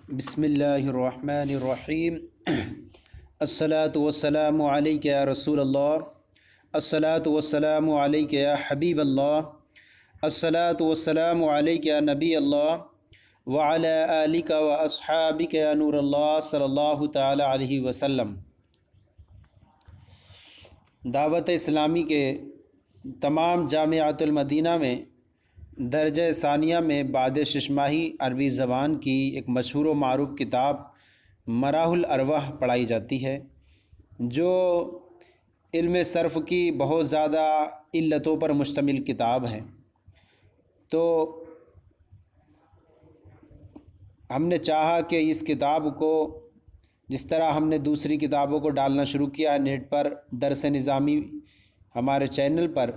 بسم اللہ الرحمن الرحیم الصلاۃ والسلام علیک یا رسول اللہ، الصلاۃ والسلام علیک یا حبیب اللہ، الصلاۃ والسلام علیک یا نبی اللہ وعلی آلک و اصحابک یا نور اللہ صلی اللہ تعالی علیہ وسلم۔ دعوت اسلامی کے تمام جامعات المدینہ میں درجہ ثانیہ میں بعد شش ماہی عربی زبان کی ایک مشہور و معروف کتاب مراح الارواح پڑھائی جاتی ہے، جو علم صرف کی بہت زیادہ علتوں پر مشتمل کتاب ہے۔ تو ہم نے چاہا کہ اس کتاب کو، جس طرح ہم نے دوسری کتابوں کو ڈالنا شروع کیا نیٹ پر درس نظامی ہمارے چینل پر،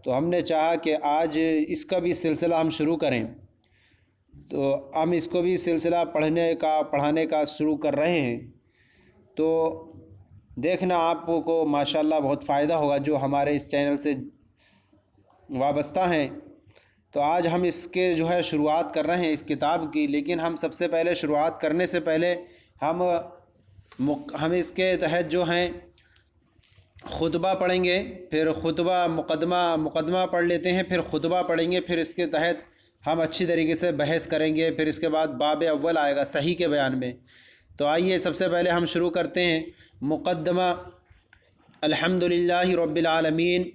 تو ہم نے چاہا کہ آج اس کا بھی سلسلہ ہم شروع کریں۔ تو ہم اس کو بھی سلسلہ پڑھانے کا شروع کر رہے ہیں۔ تو دیکھنا آپ کو ماشاءاللہ بہت فائدہ ہوگا جو ہمارے اس چینل سے وابستہ ہیں۔ تو آج ہم اس کے شروعات کر رہے ہیں اس کتاب کی، لیکن ہم سب سے پہلے شروعات کرنے سے پہلے ہم اس کے تحت خطبہ پڑھیں گے، پھر خطبہ مقدمہ پڑھ لیتے ہیں، پھر خطبہ پڑھیں گے، پھر اس کے تحت ہم اچھی طریقے سے بحث کریں گے، پھر اس کے بعد باب اول آئے گا صحیح کے بیان میں۔ تو آئیے سب سے پہلے ہم شروع کرتے ہیں مقدمہ۔ الحمدللہ رب العالمین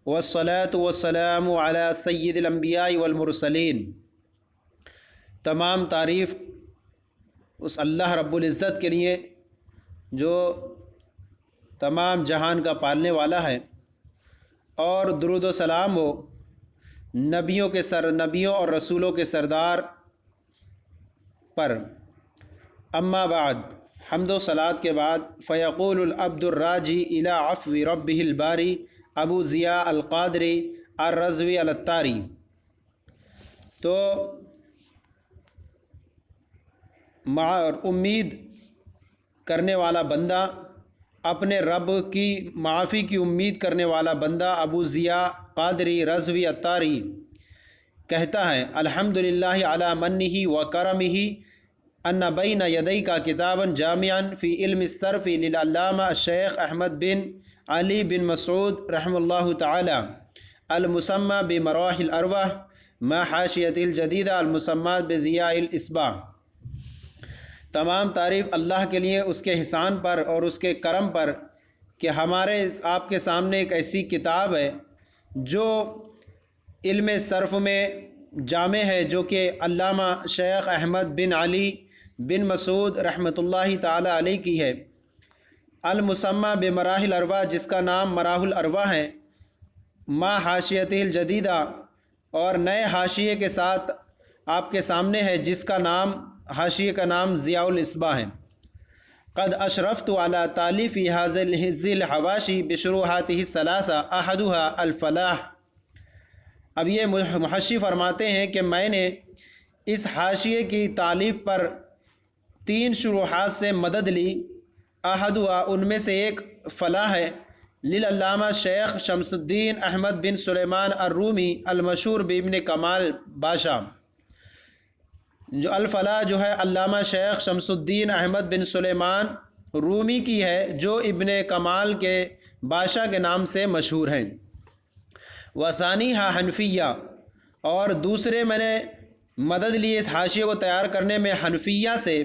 والصلاة والسلام علی سید الانبیاء والمرسلین۔ تمام تعریف اس اللہ رب العزت کے لیے جو تمام جہان کا پالنے والا ہے، اور درود و سلام ہو نبیوں اور رسولوں کے سردار پر۔ اما بعد، حمد و صلات کے بعد، فیقول العبد الراجی الی عفو ربہ الباری ابو ضیاء القادری الرضوی الاتاری۔ تو امید کرنے والا بندہ، اپنے رب کی معافی کی امید کرنے والا بندہ ابو ضیاء قادری رضوی اتاری کہتا ہے، الحمدللہ علی منہ و کرمہ ان بین یدیک کتابا جامعا فی علم الصرف للعلامہ الشیخ احمد بن علی بن مسعود رحمہ اللہ تعالی المسمى بمراح الارواح ما حاشیۃ الجدیدہ المسمى بضیاء الاصباح۔ تمام تعریف اللہ کے لیے، اس کے احسان پر اور اس کے کرم پر کہ آپ کے سامنے ایک ایسی کتاب ہے جو علم صرف میں جامع ہے، جو کہ علامہ شیخ احمد بن علی بن مسعود رحمۃ اللہ تعالی علیہ کی ہے، المسمى بمراح الارواح، جس کا نام مراح الارواح ہے، ما حاشیۃ الجدیدہ، اور نئے حاشیے کے ساتھ آپ کے سامنے ہے، جس کا نام حاشیے کا نام ضیاء الاصباح ہے۔ قد اشرفت علی تالیف هذه الحواشی بشروحاتہ الثلاثہ احدها الفلاح۔ اب یہ محشی فرماتے ہیں کہ میں نے اس حاشیے کی تالیف پر 3 شروحات سے مدد لی، احدها ان میں سے ایک فلاح ہے، للعلامہ شیخ شمس الدین احمد بن سلیمان الرومی المشہور بابن کمال باشا۔ جو الفلاح ہے علامہ شیخ شمس الدین احمد بن سلیمان رومی کی ہے، جو ابن کمال کے بادشاہ کے نام سے مشہور ہیں۔ وثانیہ حنفیہ، اور دوسرے میں نے مدد لی اس حاشیے کو تیار کرنے میں حنفیہ سے،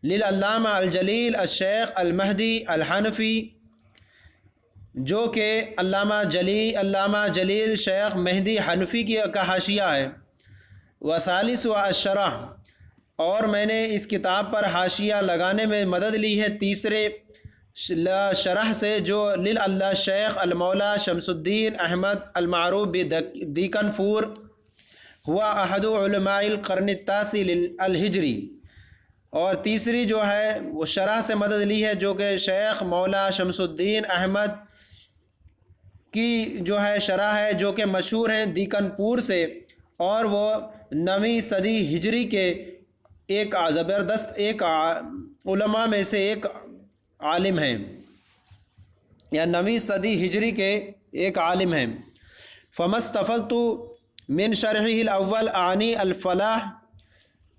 للعلامہ الجلیل الشیخ المہدی الحنفی، جو کہ علامہ جلیل شیخ مہدی حنفی کا حاشیہ ہے۔ وثالث الشرح، اور میں نے اس کتاب پر حاشیہ لگانے میں مدد لی ہے تیسرے شرح سے، جو للعلامہ شیخ المولا شمس الدین احمد المعروف بدیکن پور، ہوا احد علماء القرن التاسع الہجری، اور تیسری وہ شرح سے مدد لی ہے، جو کہ شیخ مولا شمس الدین احمد کی شرح ہے، جو کہ مشہور ہیں دیکن پور سے، اور وہ 9ویں صدی ہجری کے ایک زبردست علماء میں سے ایک عالم ہیں، یا 9ویں صدی ہجری کے ایک عالم ہیں۔ فمستفدت من شرحہ الاول اعنی الفلاح،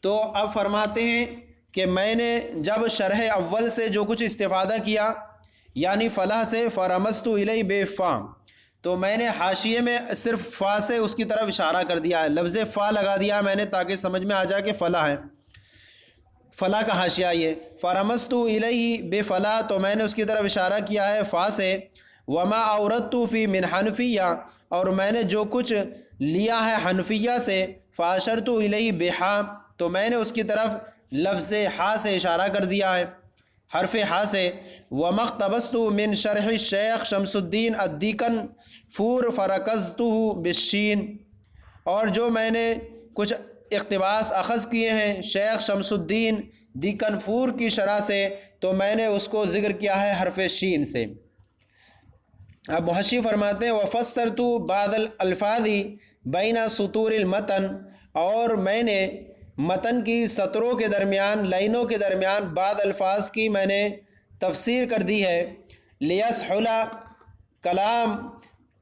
تو اب فرماتے ہیں کہ میں نے جب شرح اول سے جو کچھ استفادہ کیا یعنی فلاح سے فرمزت الیہ بے فا، تو میں نے حاشیے میں صرف فا سے اس کی طرف اشارہ کر دیا ہے، لفظ فا لگا دیا میں نے تاکہ سمجھ میں آ جائے کہ فلاح ہے، فلاح کا حاشیہ یہ فرمزت الیہ بے فلاح، تو میں نے اس کی طرف اشارہ کیا ہے فا سے، وما اوردت فی من حنفیہ، اور میں نے جو کچھ لیا ہے حنفیہ سے، فاشرت الیہ بحا، تو میں نے اس کی طرف لفظ ہا سے اشارہ کر دیا ہے، حرف ہا سے، ومقتبست من شرح الشیخ شمس الدین الدیکن فور فرکزتہ بالشین، اور جو میں نے کچھ اقتباس اخذ کیے ہیں شیخ شمس الدین دیکن فور کی شرح سے، تو میں نے اس کو ذکر کیا ہے حرف شین سے۔ اب محشی فرماتے ہیں وفسرت بعض الالفاظ بین سطور المتن، اور میں نے متن کی سطروں کے درمیان، لائنوں کے درمیان بعض الفاظ کی میں نے تفسیر کر دی ہے، لیسہل کلام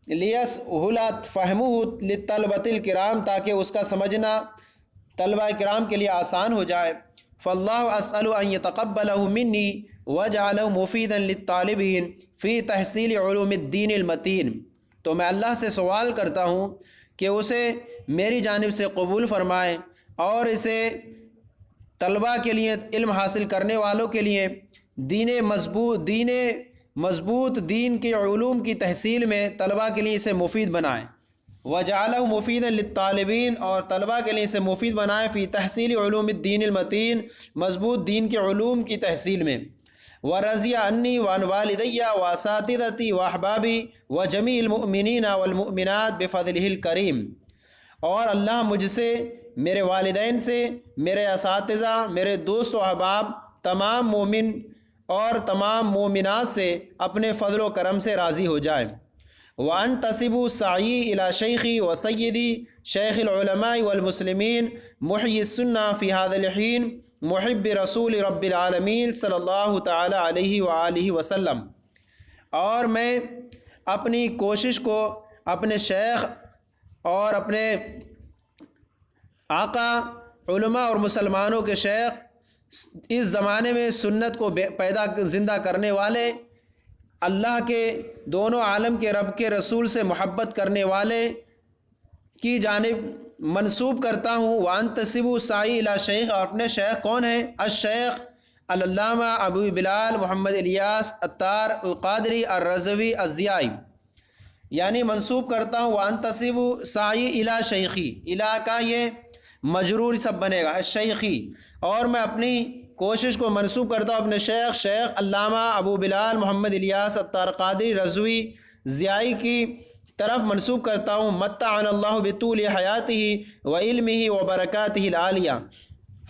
لیسہل فہمہ للطلبۃ الکرام، تاکہ اس کا سمجھنا طلبہ کرام کے لیے آسان ہو جائے۔ فاللہ اسأل ان یتقبلہ منی وجعلہ مفیدا للطالبین فی تحصیل علوم الدین المتین، تو میں اللہ سے سوال کرتا ہوں کہ اسے میری جانب سے قبول فرمائے اور اسے طلبہ کے لیے، علم حاصل کرنے والوں کے لیے مضبوط دین کے علوم کی تحصیل میں طلبہ کے لیے اسے مفید بنائے، وجعلہ مفیدا للطالبین، اور طلبہ کے لیے اسے مفید بنائے فی تحصیل علوم الدین المتین، مضبوط دین کے علوم کی تحصیل میں، ورضی عنی وعن والدی واساتذتی واحبابی وجمیع المؤمنین والمؤمنات بفضلہ الکریم، اور اللہ مجھ سے، میرے والدین سے، میرے اساتذہ، میرے دوست و احباب، تمام مومن اور تمام مومنات سے اپنے فضل و کرم سے راضی ہو جائیں۔ وَأَنْتَسِبُ سَعْيِي إِلَى شَيْخِي وَسَيِّدِي شیخ العلماء والمسلمین محیی السنہ فی هذا الحین محب رسول رب العالمین صلی اللہ تعالی علیہ وآلہ وسلم، اور میں اپنی کوشش کو اپنے شیخ اور اپنے آقا، علماء اور مسلمانوں کے شیخ، اس زمانے میں سنت کو زندہ کرنے والے، اللہ کے دونوں عالم کے رب کے رسول سے محبت کرنے والے کی جانب منسوب کرتا ہوں۔ وانتسب سعی الی شیخ، اور اپنے شیخ کون ہیں؟ الشیخ العلامہ ابو بلال محمد الیاس عطار القادری الرضوی الضیائی، یعنی منسوب کرتا ہوں وانتسب سعی الی شیخی، الی کا یہ مجرور سب بنے گا الشیخی، اور میں اپنی کوشش کو منسوب کرتا ہوں اپنے شیخ علامہ ابو بلال محمد الیاس عطار قادری رضوی ضیائی کی طرف منسوب کرتا ہوں۔ متعنا اللہ بطول حیاتہ و علمہ و برکاتہ العالیہ،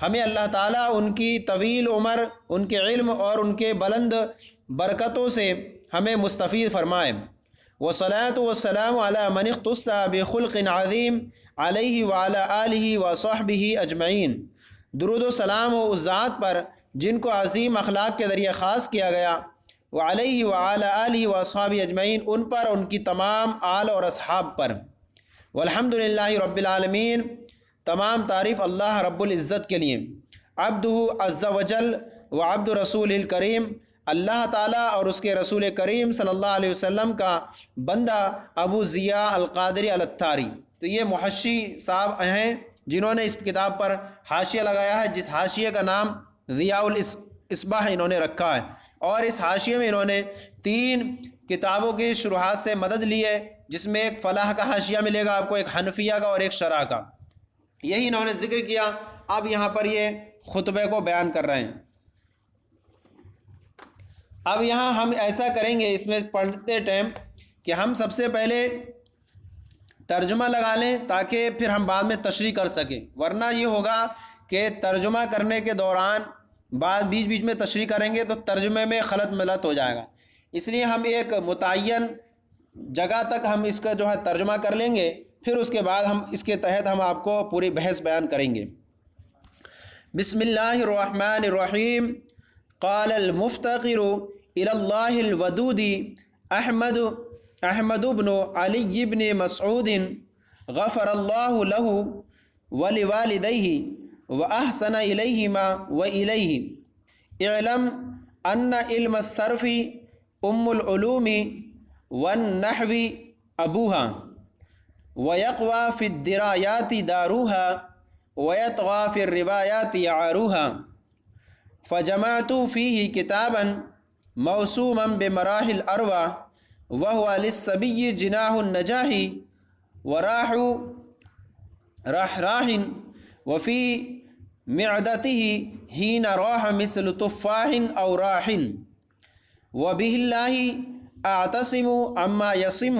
ہمیں اللہ تعالیٰ ان کی طویل عمر، ان کے علم اور ان کے بلند برکتوں سے ہمیں مستفید فرمائے۔ والصلاۃ والسلام علی من اختص بخلق عظیم علیہ وعلی آلہ وصحبہ اجمعین، درود و سلام ہو اس ذات پر جن کو عظیم اخلاق کے ذریعے خاص کیا گیا، وعلیہ وعلی آلہ واصحابہ اجمعین، ان پر، ان کی تمام آل اور اصحاب پر۔ والحمد للہ رب العالمین، تمام تعریف اللہ رب العزت کے لیے۔ عبدہ عز وجل وعبد رسول الکریم، اللہ تعالیٰ اور اس کے رسول کریم صلی اللہ علیہ وسلم کا بندہ ابو ضیاء القادری العطاری۔ تو یہ محشی صاحب ہیں جنہوں نے اس کتاب پر حاشیہ لگایا ہے، جس حاشیے کا نام ضیاء الاصباح انہوں نے رکھا ہے، اور اس حاشیے میں انہوں نے 3 کتابوں کی شروحات سے مدد لی ہے، جس میں ایک فلاح کا حاشیہ ملے گا آپ کو، ایک حنفیہ کا اور ایک شرح کا، یہی انہوں نے ذکر کیا۔ اب یہاں پر یہ خطبے کو بیان کر رہے ہیں۔ اب یہاں ہم ایسا کریں گے اس میں پڑھتے ٹائم کہ ہم سب سے پہلے ترجمہ لگا لیں تاکہ پھر ہم بعد میں تشریح کر سکیں، ورنہ یہ ہوگا کہ ترجمہ کرنے کے دوران بعد بیچ میں تشریح کریں گے تو ترجمے میں خلط ملط ہو جائے گا، اس لیے ہم ایک متعین جگہ تک ہم اس کا جو ہے ترجمہ کر لیں گے، پھر اس کے بعد ہم اس کے تحت ہم آپ کو پوری بحث بیان کریں گے۔ بسم اللہ الرحمن الرحیم۔ قال المفتقر الى اللہ الودود احمد بن علی بن مسعود غفر اللہ له ولوالدیہ وأحسن إليهما وإليه اعلم أن علم الصرف أم العلوم والنحو أبوها ويقوى في الدرايات داروها ويطغى في الروايات عاروها فجمعت فيه كتابا موسوما بمراحل الأروى وهو للصبي جناح النجاح راح وفي معدته حين راح مثل تفاح أو راح وبه الله أعتصم عما يصم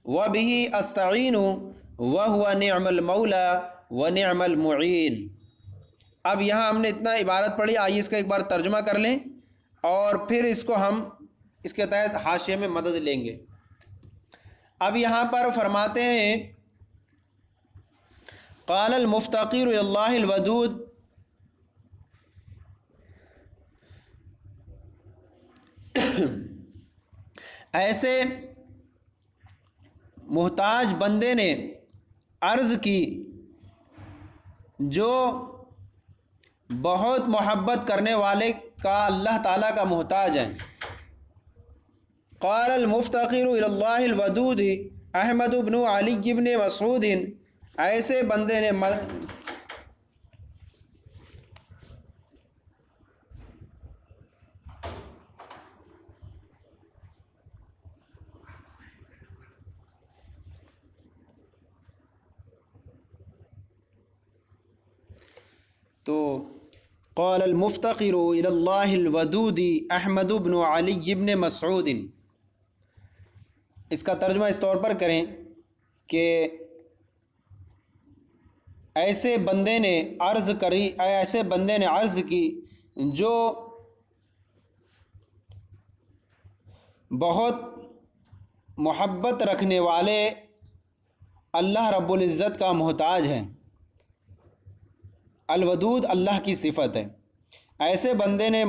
وبه أستعين وهو نعم المولى ونعم المعين۔ اب یہاں ہم نے اتنا عبارت پڑھی، آئیے اس کا ایک بار ترجمہ کر لیں اور پھر اس کو ہم اس کے تحت حاشیے میں مدد لیں گے۔ اب یہاں پر فرماتے ہیں قال المفتقر الی اللہ الودود، ایسے محتاج بندے نے عرض کی جو بہت محبت کرنے والے کا اللہ تعالیٰ کا محتاج ہے۔ قال المفتقر الی اللہ الودود احمد بن علی بن مسعود، ایسے بندے نے تو قال المفتقر الی اللہ الودود احمد بن علی بن مسعود، اس کا ترجمہ اس طور پر کریں کہ ایسے بندے نے عرض کی جو بہت محبت رکھنے والے اللہ رب العزت کا محتاج ہے۔ الودود اللہ کی صفت ہے۔ ایسے بندے نے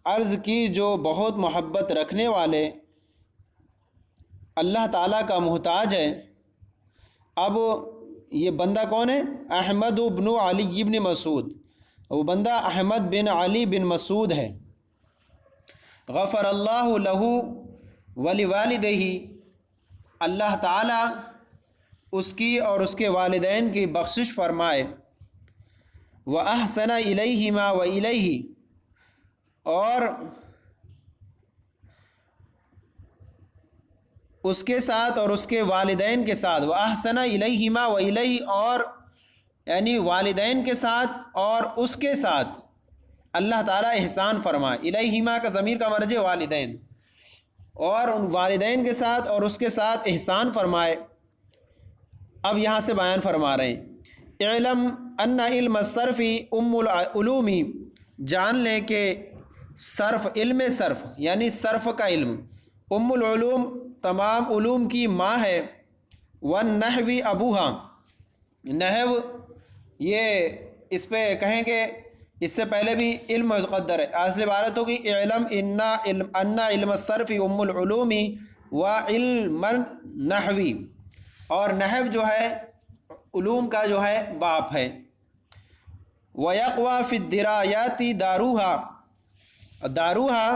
عرض کی جو بہت محبت رکھنے والے اللہ تعالیٰ کا محتاج ہے۔ اب یہ بندہ کون ہے؟ احمد بن علی بن مسعود، وہ بندہ احمد بن علی بن مسعود ہے۔ غفر اللہ لہ ولوالدہ، اللہ تعالیٰ اس کی اور اس کے والدین کی بخشش فرمائے۔ وَأَحْسَنَ إِلَيْهِمَا وَإِلَيْهِ، اور اس کے ساتھ اور اس کے والدین کے ساتھ، وَأَحْسَنَ إِلَيْهِمَا وَإِلَيْهِ، اور یعنی والدین کے ساتھ اور اس کے ساتھ اللہ تعالیٰ احسان فرمائے۔ الیہما کا ضمیر کا مرجع والدین، اور ان والدین کے ساتھ اور اس کے ساتھ احسان فرمائے۔ اب یہاں سے بیان فرما رہے ہیں اعلم ان علم الصرف ام العلوم، جان لیں کہ صرف، علم صرف یعنی صرف کا علم، ام العلوم تمام علوم کی ماں ہے۔ والنحو ابوہا، نحو یہ اس پہ کہیں کہ اس سے پہلے بھی علم مقدر ہے، اصل عبارت ہوگی اعلم ان علم الصرف ام العلوم وعلم النحو، اور نحو جو ہے علوم کا جو ہے باپ ہے۔ وَيَقْوَى فِي الدِّرَایَاتِ دَارُوهَا، داروہا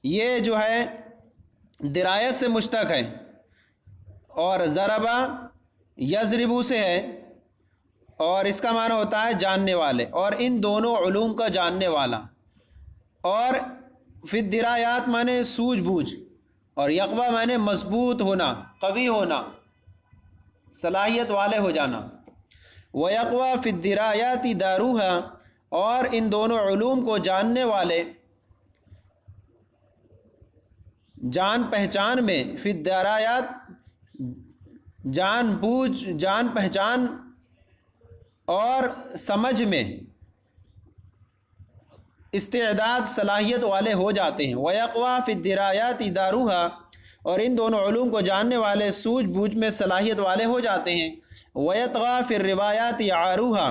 یہ جو ہے درایت سے مشتق ہے، اور ضربہ یضربو سے ہے، اور اس کا معنی ہوتا ہے جاننے والے، اور ان دونوں علوم کا جاننے والا۔ اور فی الدرایات معنی سوجھ بوجھ، اور یقوی معنی مضبوط ہونا، قوی ہونا، صلاحیت والے ہو جانا۔ وَيَقْوَى فِي الدِّرَایَاتِ دَارُوهَا، اور ان دونوں علوم کو جاننے والے جان پہچان میں، فی الدرایات جان بوجھ، جان پہچان اور سمجھ میں استعداد، صلاحیت والے ہو جاتے ہیں۔ وَيَقْوَى فِي الدِّرَایَاتِ دَارُوهَا، اور ان دونوں علوم کو جاننے والے سوجھ بوجھ میں صلاحیت والے ہو جاتے ہیں۔ وَيَطْغَى فِي الرِّوَایَاتِ عَارُوهَا،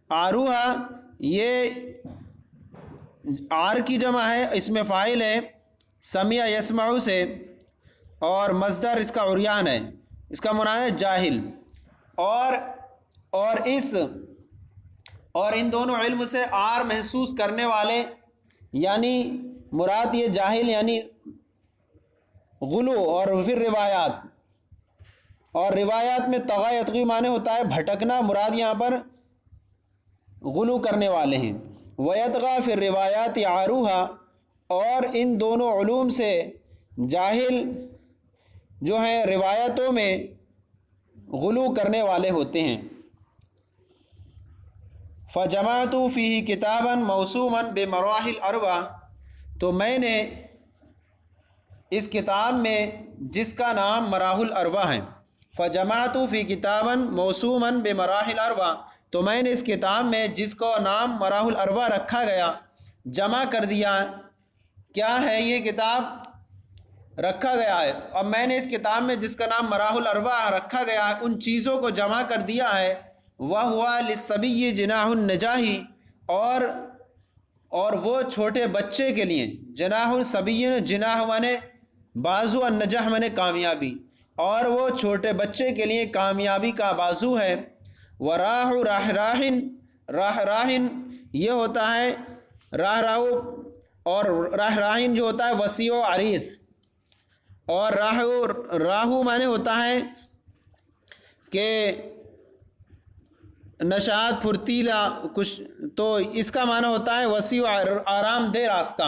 عَارُوهَا یہ عار کی جمع ہے، اس میں فاعل ہے سمع یسمع سے، اور مصدر اس کا عریان ہے، اس کا معنی ہے جاہل۔ اور اس اور ان دونوں علم سے عار محسوس کرنے والے، یعنی مراد یہ جاہل یعنی غلو، اور پھر روایات، اور روایات میں طغا یطغی معنی ہوتا ہے بھٹکنا، مراد یہاں پر غلو کرنے والے ہیں۔ وَيَطْغَى فِي الرِّوَایَاتِ عَارُوهَا، اور ان دونوں علوم سے جاہل جو ہیں روایتوں میں غلو کرنے والے ہوتے ہیں۔ فَجَمَعْتُ فِيهِ كِتَابًا مَوْسُومًا بِمَرَاحِلِ الْأَرْبَعَ، تو میں نے اس کتاب میں جس کا نام مراحل الاربع ہے، فجمعت فی کتابا موسوما بمراحل الاربع، تو میں نے اس کتاب میں جس کو نام مراحل الاربع رکھا گیا جمع کر دیا۔ کیا ہے یہ کتاب رکھا گیا ہے؟ اب میں نے اس کتاب میں جس کا نام مراحل الاربع رکھا گیا ہے ان چیزوں کو جمع کر دیا ہے۔ وَهُوَ لِلصَّبِيِّ جِنَاحُ النَّجَاحِ، اور وہ چھوٹے بچے کے لیے، جناح الصبی، جناح مانے بازو، النجاح مانے کامیابی، اور وہ چھوٹے بچے کے لیے کامیابی کا بازو ہے۔ وراہ راہ راہن، راہ راہن یہ ہوتا ہے راہ راہو، اور راہ راہن جو ہوتا ہے وسیع و عریض، اور راہو مانے ہوتا ہے کہ نشاط پھرتیلا کچھ، تو اس کا معنی ہوتا ہے وسیع و آرام دہ راستہ۔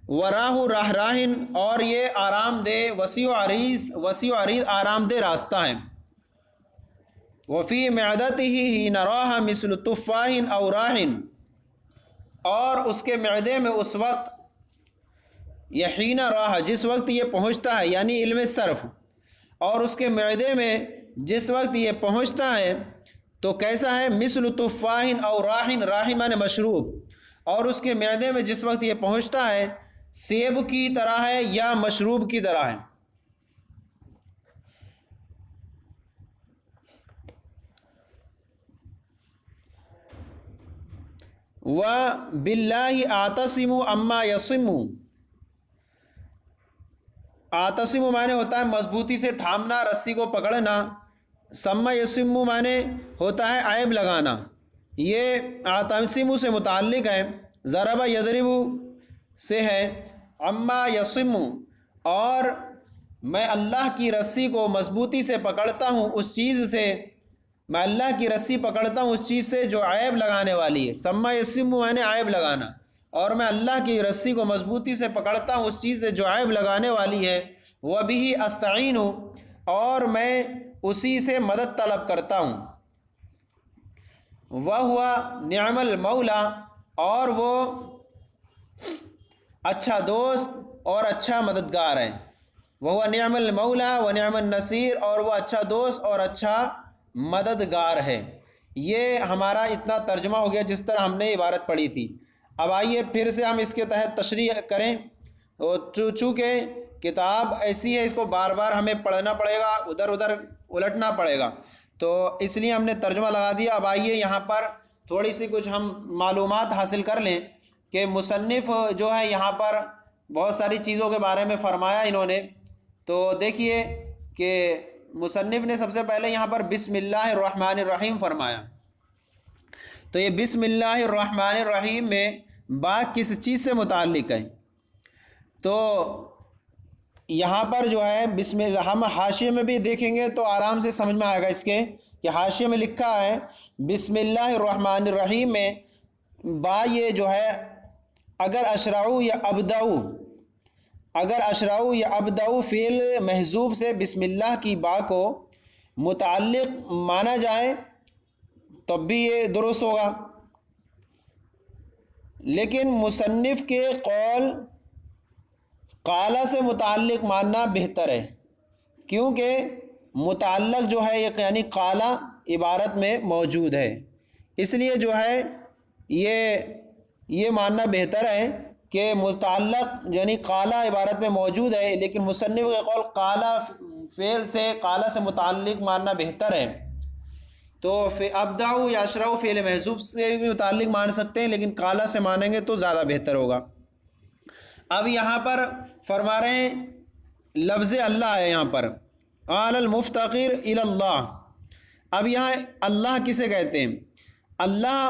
وراہ راہ راہن، اور یہ آرام دہ وسیع و عریض آرام دہ راستہ ہے۔ وفی معدتہ حین راہ مثل تفاح او راہ، اور اس کے معدے میں اس وقت، یحین راہ جس وقت یہ پہنچتا ہے، یعنی علم صرف، اور اس کے معدے میں جس وقت یہ پہنچتا ہے تو کیسا ہے؟ مثل تفاح او راہن، راہن مانے مشروب، اور اس کے معدے میں جس وقت یہ پہنچتا ہے سیب کی طرح ہے یا مشروب کی طرح ہے۔ وَبِاللَّهِ أَعْتَصِمُ أَمَّا يَصِمُ، آتسم معنی ہوتا ہے مضبوطی سے تھامنا، رسی کو پکڑنا۔ سما یسم معنی ہوتا ہے عیب لگانا، یہ آتسم سے متعلق ہے، ضرب یضرب سے ہے۔ اما یسم، اور میں اللہ کی رسی کو مضبوطی سے پکڑتا ہوں اس چیز سے، میں اللہ کی رسی پکڑتا ہوں اس چیز سے جو عیب لگانے والی ہے۔ سما یسم معنی عیب لگانا، اور میں اللہ کی رسی کو مضبوطی سے پکڑتا ہوں اس چیز سے جو عیب لگانے والی ہے۔ وَبِهِ أَسْتَعِينُ، اور میں اسی سے مدد طلب کرتا ہوں۔ وَهُوَ نِعْمَ الْمَوْلَى، اور وہ اچھا دوست اور اچھا مددگار ہے۔ وَهُوَ نِعْمَ الْمَوْلَى وَنِعْمَ النَّصِيرُ، اور وہ اچھا دوست اور اچھا مددگار ہے۔ یہ ہمارا اتنا ترجمہ ہو گیا جس طرح ہم نے عبارت پڑھی تھی۔ اب آئیے پھر سے ہم اس کے تحت تشریح کریں۔ چونکہ کتاب ایسی ہے اس کو بار بار ہمیں پڑھنا پڑے گا، ادھر ادھر الٹنا پڑے گا، تو اس لیے ہم نے ترجمہ لگا دیا۔ اب آئیے یہاں پر تھوڑی سی کچھ ہم معلومات حاصل کر لیں کہ مصنف جو ہے یہاں پر بہت ساری چیزوں کے بارے میں فرمایا انہوں نے۔ تو دیکھیے کہ مصنف نے سب سے پہلے یہاں پر بسم اللہ الرحمن الرحیم فرمایا، تو یہ بسم اللہ الرحمن الرحیم میں با کس چیز سے متعلق ہے؟ تو یہاں پر جو ہے بسم اللہ، ہم حاشیے میں بھی دیکھیں گے تو آرام سے سمجھ میں آئے گا اس کے کہ حاشیے میں لکھا ہے بسم اللہ الرحمن الرحیم میں با یہ جو ہے اگر اشرعو یا ابدعو، اگر اشرعو یا ابدعو فعل محذوف سے بسم اللہ کی با کو متعلق مانا جائے تب بھی یہ درست ہوگا، لیکن مصنف کے قول قالا سے متعلق ماننا بہتر ہے، کیونکہ متعلق جو ہے یعنی قالا عبارت میں موجود ہے، اس لیے جو ہے یہ ماننا بہتر ہے کہ متعلق یعنی قالا عبارت میں موجود ہے، لیکن مصنف کے قول قالا فعل سے قالا سے متعلق ماننا بہتر ہے۔ تو ابدعو یا اشرعو فعل محذوف سے بھی متعلق مان سکتے ہیں، لیکن قالا سے مانیں گے تو زیادہ بہتر ہوگا۔ اب یہاں پر فرما رہے ہیں لفظ اللہ ہے یہاں پر، قال المفتقر الی اللہ۔ اب یہاں اللہ کسے کہتے ہیں؟ اللہ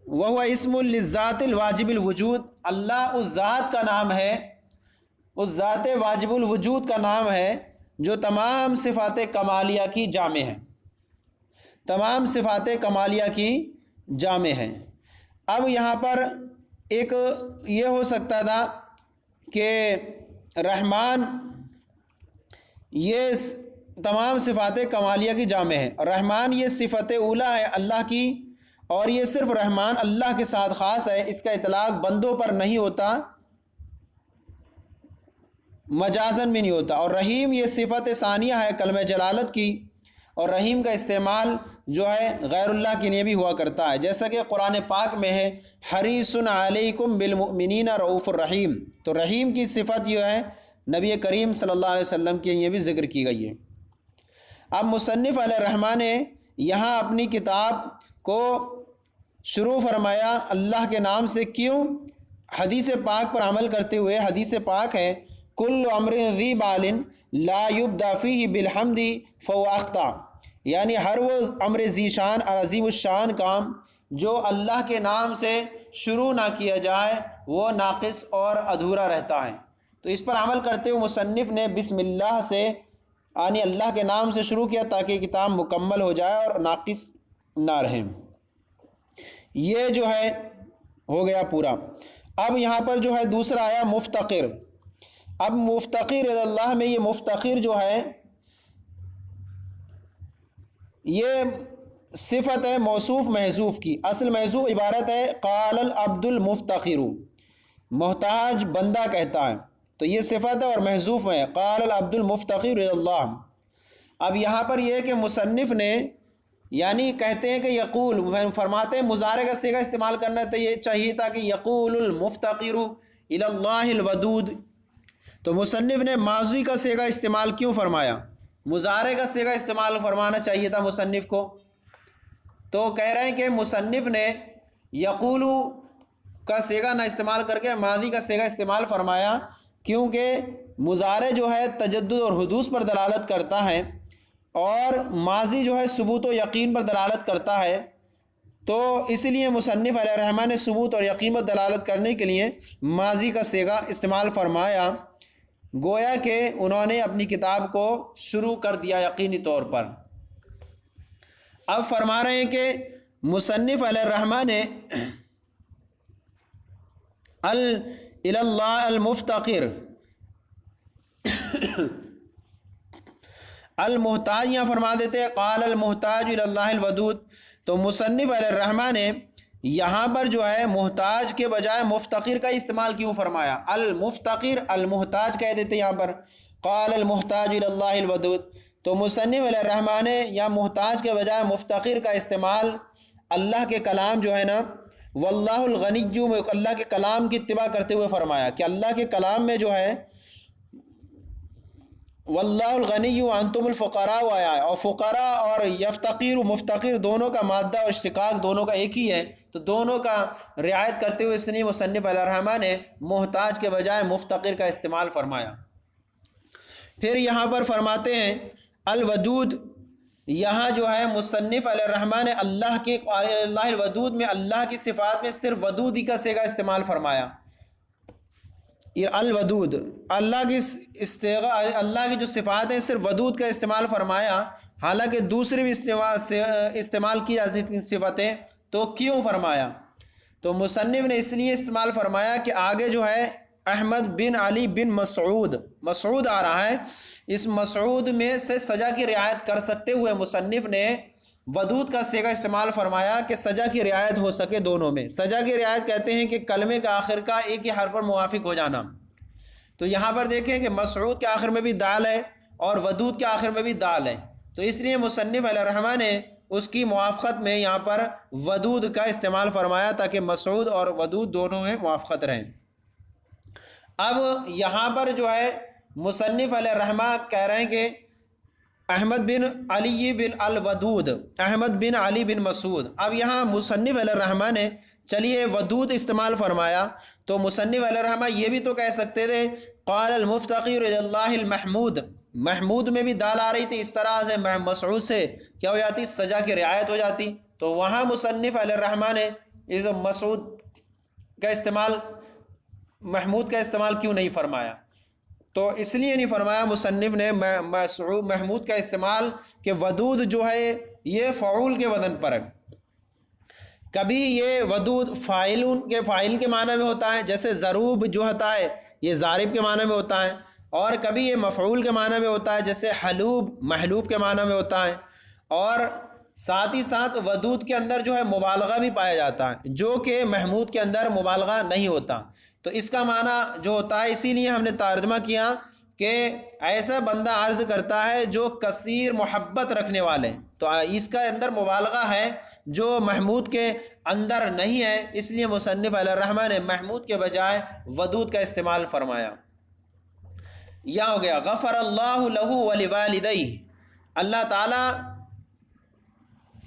وہو اسم للذات الواجب الوجود، اللہ اس ذات کا نام ہے، اس ذات واجب الوجود کا نام ہے جو تمام صفات کمالیہ کی جامع ہے، تمام صفات کمالیہ کی جامع ہے۔ اب یہاں پر ایک یہ ہو سکتا تھا کہ رحمان یہ تمام صفات کمالیہ کی جامع ہے، رحمان یہ صفت اولیٰ ہے اللہ کی، اور یہ صرف رحمان اللہ کے ساتھ خاص ہے، اس کا اطلاق بندوں پر نہیں ہوتا، مجازن بھی نہیں ہوتا۔ اور رحیم یہ صفت ثانیہ ہے کلمہ جلالت کی، اور رحیم کا استعمال جو ہے غیر اللہ کے لیے بھی ہوا کرتا ہے، جیسا کہ قرآن پاک میں ہے حریص علیکم بالمؤمنین رؤوف الرحیم، تو رحیم کی صفت جو ہے نبی کریم صلی اللہ علیہ وسلم کے لیے بھی ذکر کی گئی ہے۔ اب مصنف علیہ الرحمٰن نے یہاں اپنی کتاب کو شروع فرمایا اللہ کے نام سے، کیوں؟ حدیث پاک پر عمل کرتے ہوئے۔ حدیث پاک ہے کل امر ذی بال لا یبدا فیہ بالحمد فہو اخطا، یعنی ہر وہ امر ذی شان اور عظیم الشان کام جو اللہ کے نام سے شروع نہ کیا جائے وہ ناقص اور ادھورا رہتا ہے۔ تو اس پر عمل کرتے ہوئے مصنف نے بسم اللہ سے یعنی اللہ کے نام سے شروع کیا تاکہ کتاب مکمل ہو جائے اور ناقص نہ رہے۔ یہ جو ہے ہو گیا پورا۔ اب یہاں پر جو ہے دوسرا آیا مفتقر۔ اب مفتقر اللہ میں یہ مفتقر جو ہے یہ صفت ہے موصوف محذوف کی، اصل محذوف عبارت ہے قال العبد المفتقر، محتاج بندہ کہتا ہے، تو یہ صفت ہے اور محذوف ہے قال العبد المفتقر اللہ۔ اب یہاں پر یہ ہے کہ مصنف نے یعنی کہتے ہیں کہ یقول، فرماتے ہیں مضارع کا صیغہ استعمال کرنا چاہیے تھا کہ یقول المفتقر الی اللہ الودود، تو مصنف نے ماضی کا صیغہ استعمال کیوں فرمایا؟ مضارع کا صیغہ استعمال فرمانا چاہیے تھا مصنف کو۔ تو کہہ رہے ہیں کہ مصنف نے یقول کا صیغہ نہ استعمال کر کے ماضی کا صیغہ استعمال فرمایا، کیونکہ مضارع جو ہے تجدد اور حدوث پر دلالت کرتا ہے اور ماضی جو ہے ثبوت و یقین پر دلالت کرتا ہے، تو اس لیے مصنف علیہ الرحمٰن نے ثبوت اور یقین پر دلالت کرنے کے لیے ماضی کا صیغہ استعمال فرمایا، گویا کہ انہوں نے اپنی کتاب کو شروع کر دیا یقینی طور پر۔ اب فرما رہے ہیں کہ مصنف علیہ الرحمٰن نے الی اللہ المفتقر المحتاج یہاں فرما دیتے ہیں قال المحتاج الی اللہ الودود، تو مصنف علیہ الرحمٰن نے یہاں پر جو ہے محتاج کے بجائے مفتقر کا استعمال کیوں فرمایا؟ المفتقر المحتاج کہہ دیتے یہاں پر قال المحتاج الی اللہ الودود، تو مصنف علیہ الرحمٰن نے یا محتاج کے بجائے مفتقر کا استعمال اللہ کے کلام جو ہے نا واللہ الغنی میں اللہ کے کلام کی اتباع کرتے ہوئے فرمایا کہ اللہ کے کلام میں جو ہے واللہ الغنی وانتم الفقراء آیا ہے، اور فقراء اور یفتقیر و مفتقر دونوں کا مادہ اور اشتقاق دونوں کا ایک ہی ہے، تو دونوں کا رعایت کرتے ہوئے اس نے مصنف علیہ الرحمٰن نے محتاج کے بجائے مفتقر کا استعمال فرمایا۔ پھر یہاں پر فرماتے ہیں الودود، یہاں جو ہے مصنف علیہ الرحمٰن نے اللہ الودود میں اللہ کی صفات میں صرف ودود ہی کا صیغہ استعمال فرمایا۔ یہ الودود اللہ کی جو صفات ہیں صرف ودود کا استعمال فرمایا، حالانکہ دوسری بھی استعمال کی جاتی تھیں صفتیں، تو کیوں فرمایا؟ تو مصنف نے اس لیے استعمال فرمایا کہ آگے جو ہے احمد بن علی بن مسعود آ رہا ہے، اس مسعود میں سے سجا کی رعایت کر سکتے ہوئے مصنف نے ودود کا صیغہ استعمال فرمایا کہ سجا کی رعایت ہو سکے دونوں میں۔ سجا کی رعایت کہتے ہیں کہ کلمے کا آخر کا ایک ہی حرف پر موافق ہو جانا، تو یہاں پر دیکھیں کہ مسعود کے آخر میں بھی دال ہے اور ودود کے آخر میں بھی دال ہے، تو اس لیے مصنف علیہ الرحمٰن نے اس کی موافقت میں یہاں پر ودود کا استعمال فرمایا تاکہ مسعود اور ودود دونوں میں موافقت رہیں۔ اب یہاں پر جو ہے مصنف علیہ الرحمٰن کہہ رہے ہیں کہ احمد بن علی بن الودود، احمد بن علی بن مسعود۔ اب یہاں مصنف علیہ الرحمٰن نے چلیے ودود استعمال فرمایا، تو مصنف علیہ الرحمٰن یہ بھی تو کہہ سکتے تھے قال المفتقر الی اللہ المحمود، محمود میں بھی دال آ رہی تھی، اس طرح سے مسعود سے کیا ہو جاتی؟ سجا کی رعایت ہو جاتی، تو وہاں مصنف علیہ الرحمٰن نے اس مسعود کا استعمال، محمود کا استعمال کیوں نہیں فرمایا؟ تو اس لیے نہیں فرمایا مصنف نے محمود کا استعمال کہ ودود جو ہے یہ فعول کے وزن پر ہے. کبھی یہ ودود فاعل کے معنی میں ہوتا ہے، جیسے ضروب جو ہوتا ہے یہ ضارب کے معنی میں ہوتا ہے، اور کبھی یہ مفعول کے معنی میں ہوتا ہے، جیسے حلوب محلوب کے معنی میں ہوتا ہے. اور ساتھ ہی ساتھ ودود کے اندر جو ہے مبالغہ بھی پایا جاتا ہے، جو کہ محمود کے اندر مبالغہ نہیں ہوتا. تو اس کا معنی جو ہوتا ہے، اسی لیے ہم نے ترجمہ کیا کہ ایسا بندہ عرض کرتا ہے جو کثیر محبت رکھنے والے، تو اس کا اندر مبالغہ ہے جو محمود کے اندر نہیں ہے. اس لیے مصنف علیہ الرحمہ نے محمود کے بجائے ودود کا استعمال فرمایا. یہ ہو گیا غفر اللہ لہ ولوالدیہ، اللہ تعالیٰ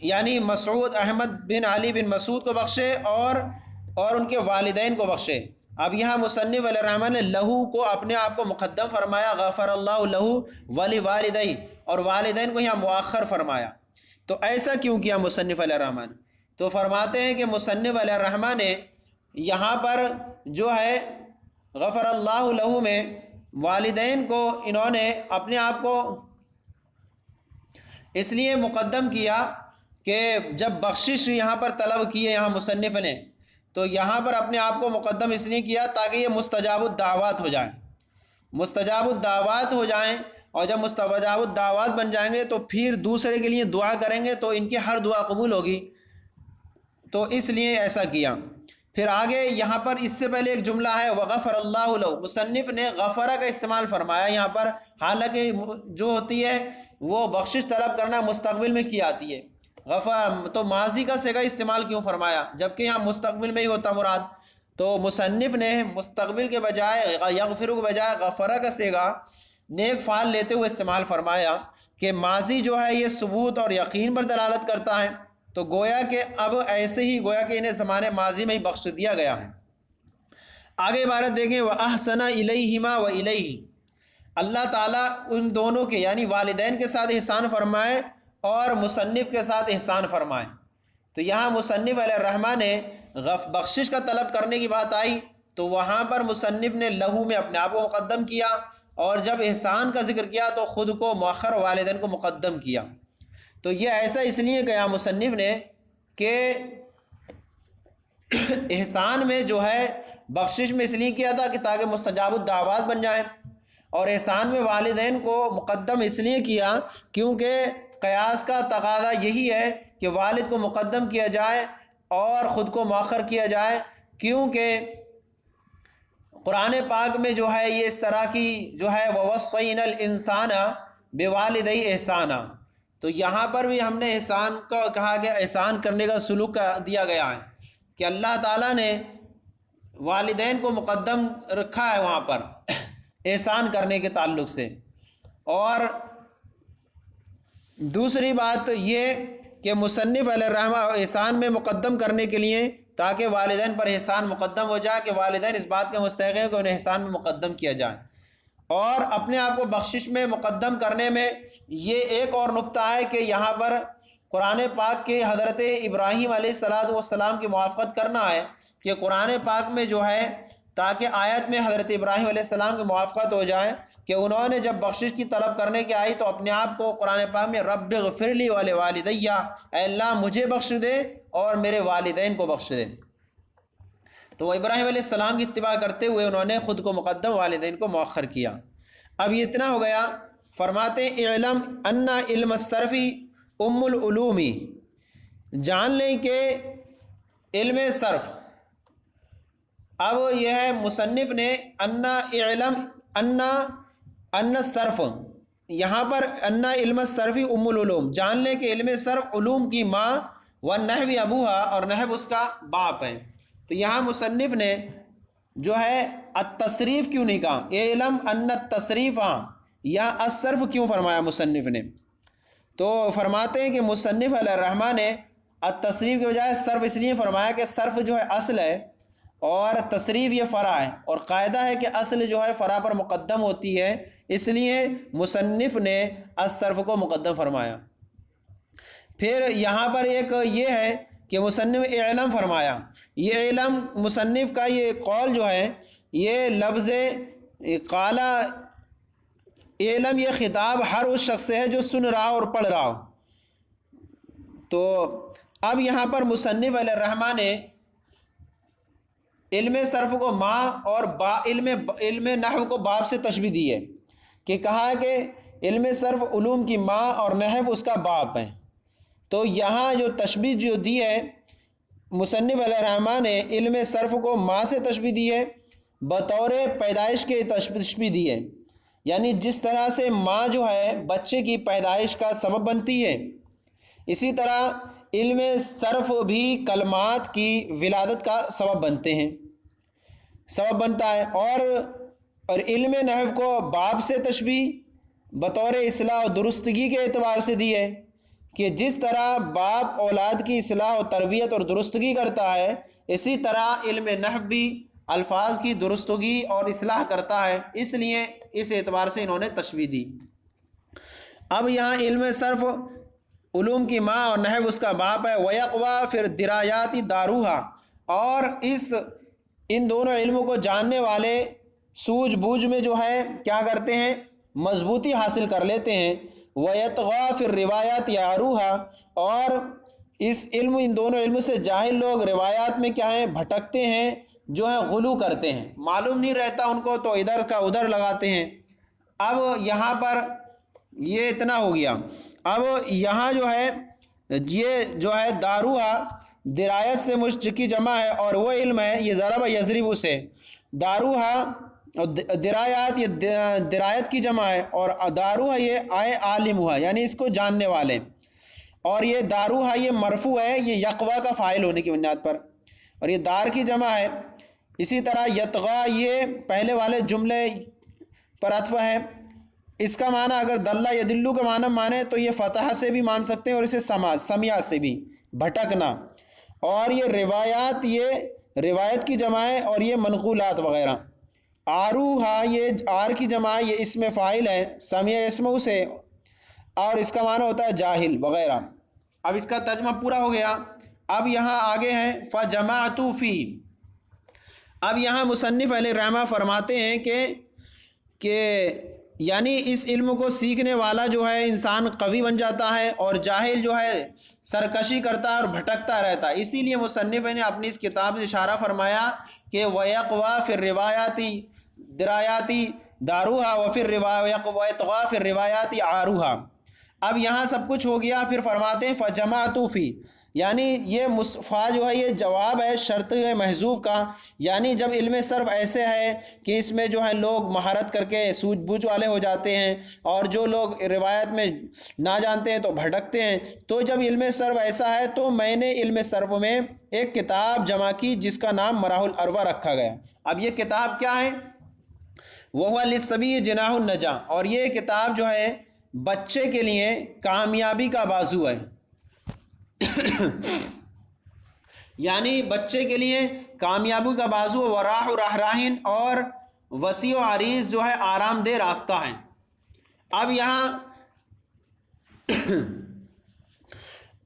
یعنی مسعود احمد بن علی بن مسعود کو بخشے اور ان کے والدین کو بخشے. اب یہاں مصنف علیہ الرحمٰن نے لہو کو اپنے آپ کو مقدم فرمایا، غفر اللہ لہو ولوالدیہ، اور والدین کو یہاں مؤخر فرمایا. تو ایسا کیوں کیا مصنف علیہ الرحمٰن؟ تو فرماتے ہیں کہ مصنف علیہ الرحمٰن نے یہاں پر جو ہے غفر اللہ لہو میں والدین کو انہوں نے اپنے آپ کو اس لیے مقدم کیا کہ جب بخشش یہاں پر طلب کی ہے یہاں مصنف نے، تو یہاں پر اپنے آپ کو مقدم اس لیے کیا تاکہ یہ مستجاب الدعوات ہو جائیں، مستجاب الدعوات ہو جائیں. اور جب مستجاب الدعوات بن جائیں گے تو پھر دوسرے کے لیے دعا کریں گے تو ان کی ہر دعا قبول ہوگی. تو اس لیے ایسا کیا. پھر آگے یہاں پر اس سے پہلے ایک جملہ ہے وغفر اللہ لہ، مصنف نے غفرہ کا استعمال فرمایا یہاں پر، حالانکہ جو ہوتی ہے وہ بخشش طلب کرنا مستقبل میں کی آتی ہے. غفر تو ماضی کا صیغہ استعمال کیوں فرمایا جبکہ یہاں مستقبل میں ہی ہوتا مراد؟ تو مصنف نے مستقبل کے بجائے یغفر کے بجائے غفرہ کا صیغہ نیک فعل لیتے ہوئے استعمال فرمایا کہ ماضی جو ہے یہ ثبوت اور یقین پر دلالت کرتا ہے. تو گویا کہ اب ایسے ہی گویا کہ انہیں زمانے ماضی میں ہی بخش دیا گیا ہے. آگے عبارت دیکھیں وَأَحْسَنَ إِلَيْهِمَا وَإِلَيْهِ، اللہ تعالیٰ ان دونوں کے یعنی والدین کے ساتھ احسان فرمائے اور مصنف کے ساتھ احسان فرمائے. تو یہاں مصنف علیہ الرحمٰن نے بخشش کا طلب کرنے کی بات آئی تو وہاں پر مصنف نے لہو میں اپنے آپ کو مقدم کیا، اور جب احسان کا ذکر کیا تو خود کو مؤخر والدین کو مقدم کیا. تو یہ ایسا اس لیے کہا مصنف نے کہ احسان میں جو ہے بخشش میں اس لیے کیا تھا کہ تاکہ مستجاب الدعوات بن جائیں، اور احسان میں والدین کو مقدم اس لیے کیا کیونکہ قیاس کا تقاضا یہی ہے کہ والد کو مقدم کیا جائے اور خود کو مؤخر کیا جائے، کیونکہ قرآن پاک میں جو ہے یہ اس طرح کی جو ہے وَوَصَّيْنَا الْإِنسَانَ بِوَالِدَيْهِ احسانا، تو یہاں پر بھی ہم نے احسان کو کہا گیا، احسان کرنے کا سلوک دیا گیا ہے کہ اللہ تعالیٰ نے والدین کو مقدم رکھا ہے وہاں پر احسان کرنے کے تعلق سے. اور دوسری بات یہ کہ مصنف علیہ الرحمہ احسان میں مقدم کرنے کے لیے تاکہ والدین پر احسان مقدم ہو جائے کہ والدین اس بات کے مستحق ہیں کہ انہیں احسان میں مقدم کیا جائے. اور اپنے آپ کو بخشش میں مقدم کرنے میں یہ ایک اور نقطہ ہے کہ یہاں پر قرآن پاک کے حضرت ابراہیم علیہ السلام کی موافقت کرنا ہے کہ قرآن پاک میں جو ہے تاکہ آیت میں حضرت ابراہیم علیہ السلام کی موافقت ہو جائے کہ انہوں نے جب بخشش کی طلب کرنے کی آئی تو اپنے آپ کو قرآن پاک میں رب اغفر لی ولوالدیہ، اے اللہ مجھے بخش دے اور میرے والدین کو بخش دے. تو وہ ابراہیم علیہ السلام کی اتباع کرتے ہوئے انہوں نے خود کو مقدم والدین کو مؤخر کیا. اب یہ اتنا ہو گیا. فرماتے اعلم ان علم الصرف ام العلوم، جان لیں کہ علم صرف، اب یہ ہے مصنف نے اعلم ان صرف، یہاں پر ان علم الصرف ام العلوم، جان لیں کہ علم صرف علوم کی ماں، والنحو ابوہا، اور نحو اس کا باپ ہے. تو یہاں مصنف نے جو ہے التصریف کیوں نہیں کہا، اعلم ان التصریف، یا الصرف کیوں فرمایا مصنف نے؟ تو فرماتے ہیں کہ مصنف علیہ الرحمٰ نے التصریف کے بجائے صرف اس لیے فرمایا کہ صرف جو ہے اصل ہے اور تصریف یہ فرع ہے، اور قاعدہ ہے کہ اصل جو ہے فرع پر مقدم ہوتی ہے، اس لیے مصنف نے الصرف کو مقدم فرمایا. پھر یہاں پر ایک یہ ہے کہ مصنف اعلم فرمایا، یہ علم مصنف کا یہ قول جو ہے، یہ لفظ قالا علم، یہ خطاب ہر اس شخص سے ہے جو سن رہا اور پڑھ رہا ہو۔ تو اب یہاں پر مصنف علیہ الرحمٰن نے علم صرف کو ماں اور علم نحو کو باپ سے تشبیہ دی ہے، کہ کہا کہ علم صرف علوم کی ماں اور نحو اس کا باپ ہے۔ تو یہاں جو تشبیہ جو دی ہے مصنف علیہ الرحمٰن نے علم صرف کو ماں سے تشبیہ دی ہے، بطور پیدائش کے تشبیہ دی ہے، یعنی جس طرح سے ماں جو ہے بچے کی پیدائش کا سبب بنتی ہے، اسی طرح علم صرف بھی کلمات کی ولادت کا سبب بنتا ہے۔ اور علم نحو کو باپ سے تشبیہ بطور اصلاح و درستگی کے اعتبار سے دی ہے، کہ جس طرح باپ اولاد کی اصلاح و تربیت اور درستگی کرتا ہے، اسی طرح علم نحو بھی الفاظ کی درستگی اور اصلاح کرتا ہے، اس لیے اس اعتبار سے انہوں نے تشبیہ دی۔ اب یہاں علم صرف علوم کی ماں اور نحو اس کا باپ ہے، ویقوا پھر درایاتی داروہا، اور ان دونوں علموں کو جاننے والے سوجھ بوجھ میں جو ہے کیا کرتے ہیں، مضبوطی حاصل کر لیتے ہیں، ویتغا پھر روایات یاروہا، اور ان دونوں علموں سے جاہل لوگ روایات میں کیا ہیں، بھٹکتے ہیں، جو ہے غلو کرتے ہیں، معلوم نہیں رہتا ان کو تو ادھر کا ادھر لگاتے ہیں۔ اب یہاں پر یہ اتنا ہو گیا۔ اب یہاں جو ہے یہ جو ہے داروہا درایت سے کی جمع ہے، اور وہ علم ہے یہ ضرب یضرب سے، داروہا اور درایات یہ درایت کی جمع ہے، اور داروہا یہ عالم ہوا، یعنی اس کو جاننے والے، اور یہ داروہا یہ مرفوع ہے، یہ یقوا کا فاعل ہونے کی بنیاد پر، اور یہ دار کی جمع ہے۔ اسی طرح یتغا یہ پہلے والے جملے پر عطف ہے، اس کا معنی اگر دلہ یدلو کا معنی تو یہ فتح سے بھی مان سکتے ہیں، اور اسے سمیع سے بھی، بھٹکنا۔ اور یہ روایات یہ روایت کی جمع ہے، اور یہ منقولات وغیرہ۔ آروہا یہ آر کی جمع ہے، یہ اسم فاعل ہے، سمیع اسمہ سے، اور اس کا معنی ہوتا ہے جاہل وغیرہ۔ اب اس کا ترجمہ پورا ہو گیا۔ اب یہاں آگے ہیں فجمعت فی۔ اب یہاں مصنف علیہ الرحمہ فرماتے ہیں کہ یعنی اس علم کو سیکھنے والا جو ہے انسان قوی بن جاتا ہے، اور جاہل جو ہے سرکشی کرتا ہے اور بھٹکتا رہتا ہے۔ اسی لیے مصنف نے اپنی اس کتاب سے اشارہ فرمایا کہ وَيَقْوَى فِي الرِّوَایَاتِ درایاتی داروہا وفر وَيَطْغَى فِي الرِّوَایَاتِ عَارُوہا۔ اب یہاں سب کچھ ہو گیا، پھر فرماتے ہیں فَجَمَعْتُ فِي، یعنی یہ فا جو ہے یہ جواب ہے شرط محذوف کا، یعنی جب علم صرف ایسے ہے کہ اس میں جو ہے لوگ مہارت کر کے سوجھ بوجھ والے ہو جاتے ہیں، اور جو لوگ روایت میں نہ جانتے ہیں تو بھٹکتے ہیں، تو جب علم صرف ایسا ہے تو میں نے علم صرف میں ایک کتاب جمع کی جس کا نام مراح الاروا رکھا گیا۔ اب یہ کتاب کیا ہے؟ وَهُوَ لِلصَّبِيِّ جِنَاحُ النَّجَاةِ، اور یہ کتاب جو ہے بچے کے لیے کامیابی کا بازو ہے، یعنی بچے کے لیے کامیابی کا بازو، وراح راہراہن، اور وسیع و عریض جو ہے آرام دہ راستہ ہے۔ اب یہاں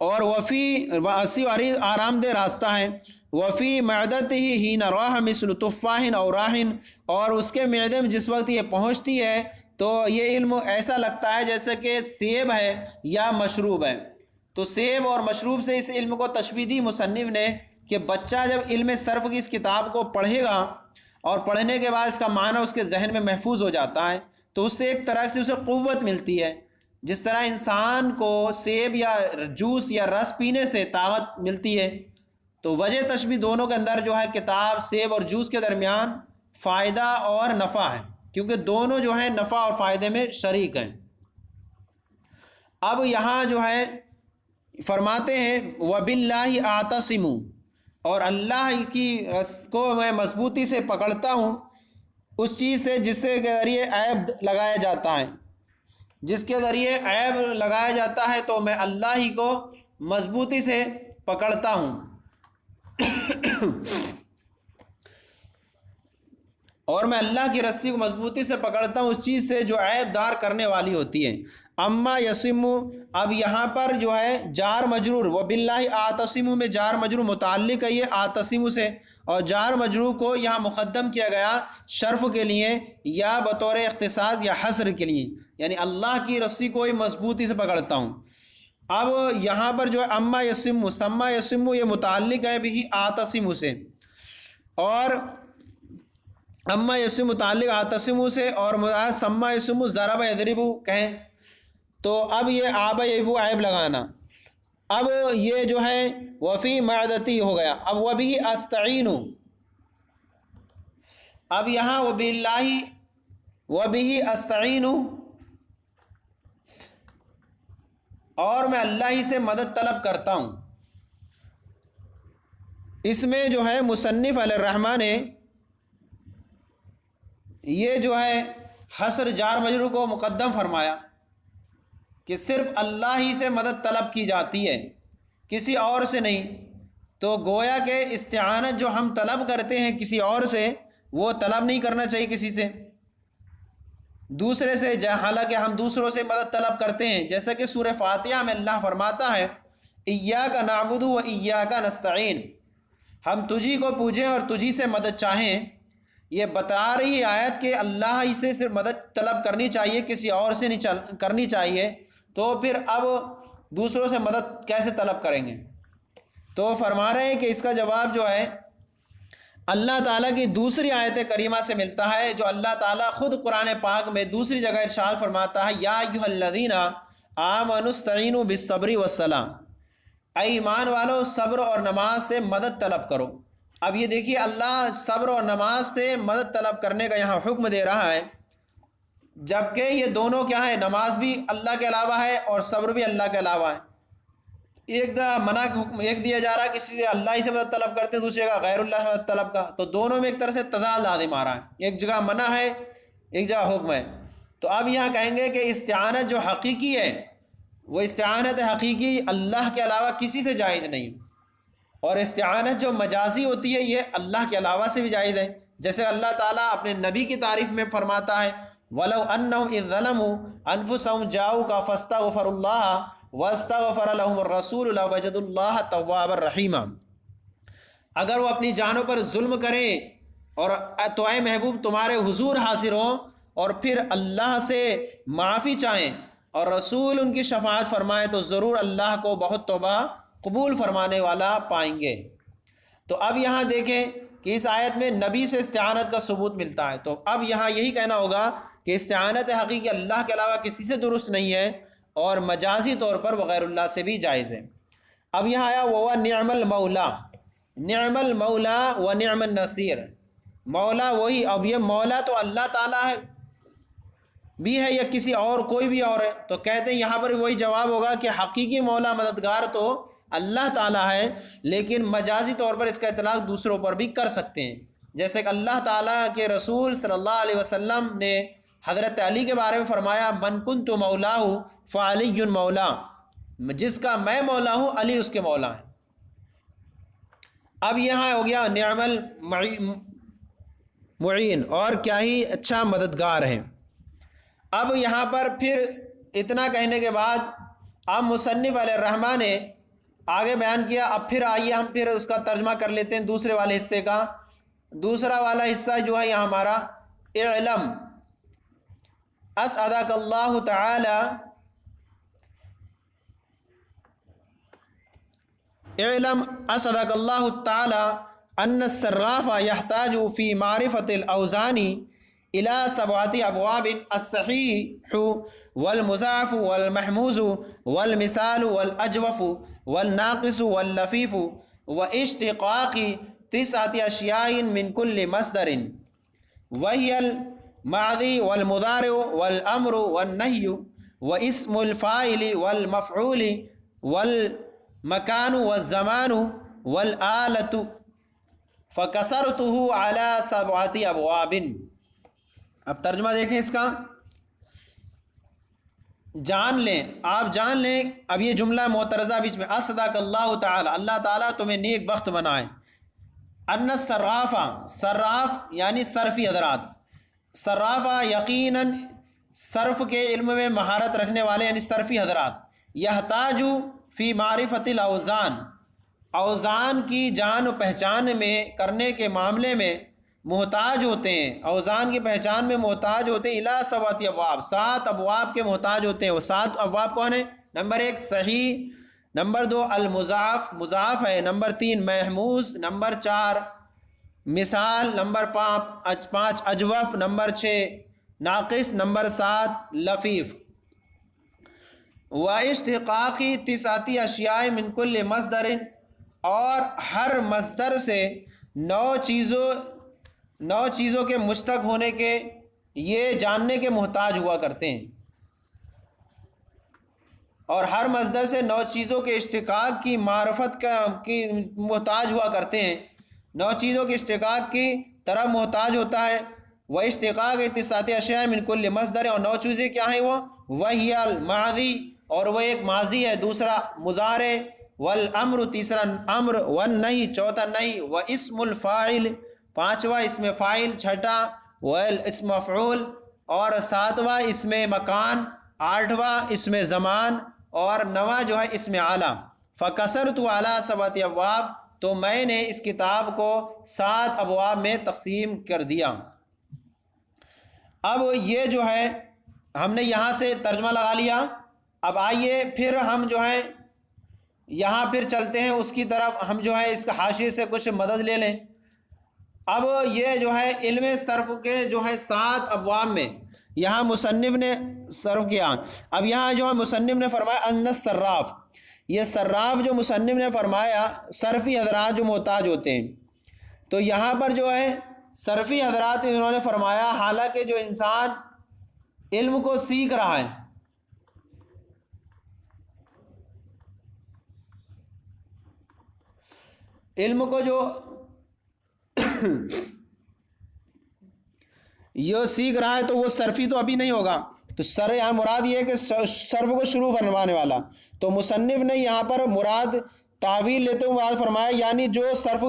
اور وسیع و عریض آرام دہ راستہ ہے، وفی معدتہ حین راہ مثل تفاح او راہن، اور اس کے معدے میں جس وقت یہ پہنچتی ہے تو یہ علم ایسا لگتا ہے جیسے کہ سیب ہے یا مشروب ہے۔ تو سیب اور مشروب سے اس علم کو تشبیہ دی مصنف نے، کہ بچہ جب علم صرف کی اس کتاب کو پڑھے گا، اور پڑھنے کے بعد اس کا معنی اس کے ذہن میں محفوظ ہو جاتا ہے، تو اس سے ایک طرح سے اسے قوت ملتی ہے، جس طرح انسان کو سیب یا جوس یا رس پینے سے طاقت ملتی ہے۔ تو وجہ تشبیہ دونوں کے اندر جو ہے کتاب سیب اور جوس کے درمیان فائدہ اور نفع ہے، کیونکہ دونوں جو ہیں نفع اور فائدے میں شریک ہیں۔ اب یہاں جو ہے فرماتے ہیں وَبِاللَّهِ أَعْتَصِمُ، اور اللہ کی کو میں مضبوطی سے پکڑتا ہوں، اس چیز سے جس کے ذریعے عیب لگایا جاتا ہے، جس کے ذریعے عیب لگایا جاتا ہے تو میں اللہ ہی کو مضبوطی سے پکڑتا ہوں، اور میں اللہ کی رسی کو مضبوطی سے پکڑتا ہوں اس چیز سے جو عیب دار کرنے والی ہوتی ہے۔ اما یسم، اب یہاں پر جو ہے جار مجرور، و باللہ آتسم میں جار مجرور متعلق ہے یہ آتسم سے، اور جار مجرور کو یہاں مقدم کیا گیا شرف کے لیے یا بطور اختصاص یا حصر کے لیے، یعنی اللہ کی رسی کو ہی مضبوطی سے پکڑتا ہوں۔ اب یہاں پر جو ہے اما یسم، سما یسم یہ متعلق ہے بھی آتسم سے، اور اما یسم متعلق آتسم سے، اور سما یسم ضرب یضرب کہیں تو اب یہ آب ایبو عیب لگانا، اب یہ جو ہے وفی معدتی ہو گیا، اب وہ بھی استعین، اب یہاں وہ باللہ وہ بھی استعین، اور میں اللہ ہی سے مدد طلب کرتا ہوں۔ اس میں جو ہے مصنف علیہ الرحمٰ نے یہ جو ہے حصر جار مجرور کو مقدم فرمایا کہ صرف اللہ ہی سے مدد طلب کی جاتی ہے، کسی اور سے نہیں، تو گویا کہ استعانت جو ہم طلب کرتے ہیں کسی اور سے، وہ طلب نہیں کرنا چاہیے کسی سے، دوسرے سے، حالانکہ ہم دوسروں سے مدد طلب کرتے ہیں، جیسا کہ سورہ فاتحہ میں اللہ فرماتا ہے ایاک نعبد و ایاک نستعین، ہم تجھی کو پوجیں اور تجھی سے مدد چاہیں۔ یہ بتا رہی آیت کہ اللہ ہی سے صرف مدد طلب کرنی چاہیے، کسی اور سے نہیں کرنی چاہیے، تو پھر اب دوسروں سے مدد کیسے طلب کریں گے؟ تو فرما رہے ہیں کہ اس کا جواب جو ہے اللہ تعالیٰ کی دوسری آیت کریمہ سے ملتا ہے، جو اللہ تعالیٰ خود قرآن پاک میں دوسری جگہ ارشاد فرماتا ہے یا ایھا الذین آمنوا استعینوا بالصبر والصلاۃ، اے ایمان والو صبر اور نماز سے مدد طلب کرو۔ اب یہ دیکھیے اللہ صبر اور نماز سے مدد طلب کرنے کا یہاں حکم دے رہا ہے، جبکہ یہ دونوں کیا ہے، نماز بھی اللہ کے علاوہ ہے اور صبر بھی اللہ کے علاوہ ہے۔ ایک جگہ منع کا حکم ایک دیا جا رہا ہے کسی سے اللہ ہی سے مدد طلب کرتے ہیں، دوسری جگہ غیر اللہ سے مدد طلب کا، تو دونوں میں ایک طرح سے تضاد لازم آ رہا ہے، ایک جگہ منع ہے ایک جگہ حکم ہے۔ تو اب یہاں کہیں گے کہ استعانت جو حقیقی ہے وہ استعانت حقیقی اللہ کے علاوہ کسی سے جائز نہیں، اور استعانت جو مجازی ہوتی ہے یہ اللہ کے علاوہ سے بھی جائز ہے، جیسے اللہ تعالیٰ اپنے نبی کی تعریف میں فرماتا ہے وَلَوْ أَنَّهُمْ إِذْ ظَلَمُوا أَنفُسَهُمْ جَاءُوكَ فَاسْتَغْفَرُوا اللَّهَ وَاسْتَغْفَرَ لَهُمُ الرَّسُولُ لَوَجَدُوا اللَّهَ تَوَّابًا رَحِيمًا، اگر وہ اپنی جانوں پر ظلم کریں اور تو اے محبوب تمہارے حضور حاضر ہوں اور پھر اللہ سے معافی چاہیں اور رسول ان کی شفاعت فرمائے، تو ضرور اللہ کو بہت توبہ قبول فرمانے والا پائیں گے۔ تو اب یہاں دیکھیں کہ اس آیت میں نبی سے استعانت کا ثبوت ملتا ہے، تو اب یہاں یہی کہنا ہوگا کہ استعانت حقیقی اللہ کے علاوہ کسی سے درست نہیں ہے، اور مجازی طور پر وغیر اللہ سے بھی جائز ہے۔ اب یہاں آیا وہ نعم المولا، نعم المولا و نعم النصیر، مولا وہی، اب یہ مولا تو اللہ تعالیٰ ہے بھی ہے یا کسی اور کوئی بھی اور ہے، تو کہتے ہیں یہاں پر وہی جواب ہوگا کہ حقیقی مولا مددگار تو اللہ تعالیٰ ہے، لیکن مجازی طور پر اس کا اطلاق دوسروں پر بھی کر سکتے ہیں، جیسے کہ اللہ تعالیٰ کے رسول صلی اللہ علیہ وسلم نے حضرت علی کے بارے میں فرمایا من کنت مولاہ فعلی مولا، جس کا میں مولا ہوں علی اس کے مولا ہیں۔ اب یہاں ہو گیا نعم المعین، اور کیا ہی اچھا مددگار ہے۔ اب یہاں پر پھر اتنا کہنے کے بعد اب مصنف علیہ الرحمٰ نے آگے بیان کیا، اب پھر آئیے ہم پھر اس کا ترجمہ کر لیتے ہیں دوسرے والے حصے کا۔ دوسرا والا حصہ جو ہے یہاں ہمارا اعلم اسعدک اللہ تعالی، اعلم اسعدک اللہ تعالی ان الصراف يحتاج في معرفة الاوزان الى 7 ابواب الصحيح والمضاعف والمحموز والمثال والاجوف والناقص واللفيف واشتقاق 9 اشياء من كل مصدر وهي الماضي والمضارع والامر والنهي واسم الفاعل والمفعول والمكان والزمان والآلة فكسرته على 7 ابواب۔ اب ترجمہ دیکھیں اس کا، جان لیں، آپ جان لیں، اب یہ جملہ معترضہ بیچ میں، اسعدک اللہ تعالی، اللہ تعالیٰ تمہیں نیک بخت بنائے، ان الصراف، صراف یعنی صرفی حضرات، صرافہ یقیناً صرف کے علم میں مہارت رکھنے والے یعنی صرفی حضرات، یحتاج فی معرفت الاوزان، اوزان کی جان و پہچان میں کرنے کے معاملے میں محتاج ہوتے ہیں، اوزان کی پہچان میں محتاج ہوتے ہیں، الی سبعۃ ابواب، 7 ابواب کے محتاج ہوتے ہیں۔ وہ 7 ابواب کون ہیں؟ نمبر 1 صحیح، نمبر 2 المضاف، مضاف ہے، نمبر 3 محموز، نمبر 4 مثال، نمبر 5 اجوف، نمبر 6 ناقص، نمبر 7 لفیف۔ واشتقاقی 9 اشیاء من کل مصدر، اور ہر مصدر سے 9 چیزوں کے مشتق ہونے کے یہ جاننے کے محتاج ہوا کرتے ہیں، اور ہر مصدر سے 9 چیزوں کے اشتقاق کی معرفت کی محتاج ہوا کرتے ہیں، 9 چیزوں کے اشتقاق کی طرف محتاج ہوتا ہے۔ وہ اشتقاق 9 اشیاء من کل مصدر، اور 9 چیزیں کیا ہیں؟ وہ وہی الماضی، اور وہ ایک ماضی ہے، دوسرا مضارع، والامر تیسرا امر، والنہی چوتھا نہی، واسم الفاعل پانچواں اسم فاعل، چھٹا والاسم مفعول، اور 7واں اسم مکان، 8واں اسم زمان، اور 9واں جو ہے اسم اعلیٰ۔ فکسرت علی 7 ابواب، تو میں نے اس کتاب کو 7 ابواب میں تقسیم کر دیا۔ اب یہ جو ہے ہم نے یہاں سے ترجمہ لگا لیا۔ اب آئیے پھر ہم جو ہے یہاں پھر چلتے ہیں اس کی طرف، ہم جو ہے اس کا حاشیے سے کچھ مدد لے لیں۔ اب یہ جو ہے علم صرف کے جو ہے 7 ابواب میں یہاں مصنف نے صرف کیا۔ اب یہاں جو ہے مصنف نے فرمایا ان الصراف، یہ صراف جو مصنف نے فرمایا صرفی حضرات جو محتاج ہوتے ہیں، تو یہاں پر جو ہے صرفی حضرات انہوں نے فرمایا حالانکہ جو انسان علم کو سیکھ رہا ہے، علم کو جو یہ سیکھ رہا ہے تو وہ صرفی تو ابھی نہیں ہوگا، تو سر یہاں مراد یہ ہے کہ صرف کو شروع فرمانے والا، تو مصنف نے یہاں پر مراد تعویل لیتے ہوئے مراد فرمایا یعنی جو صرف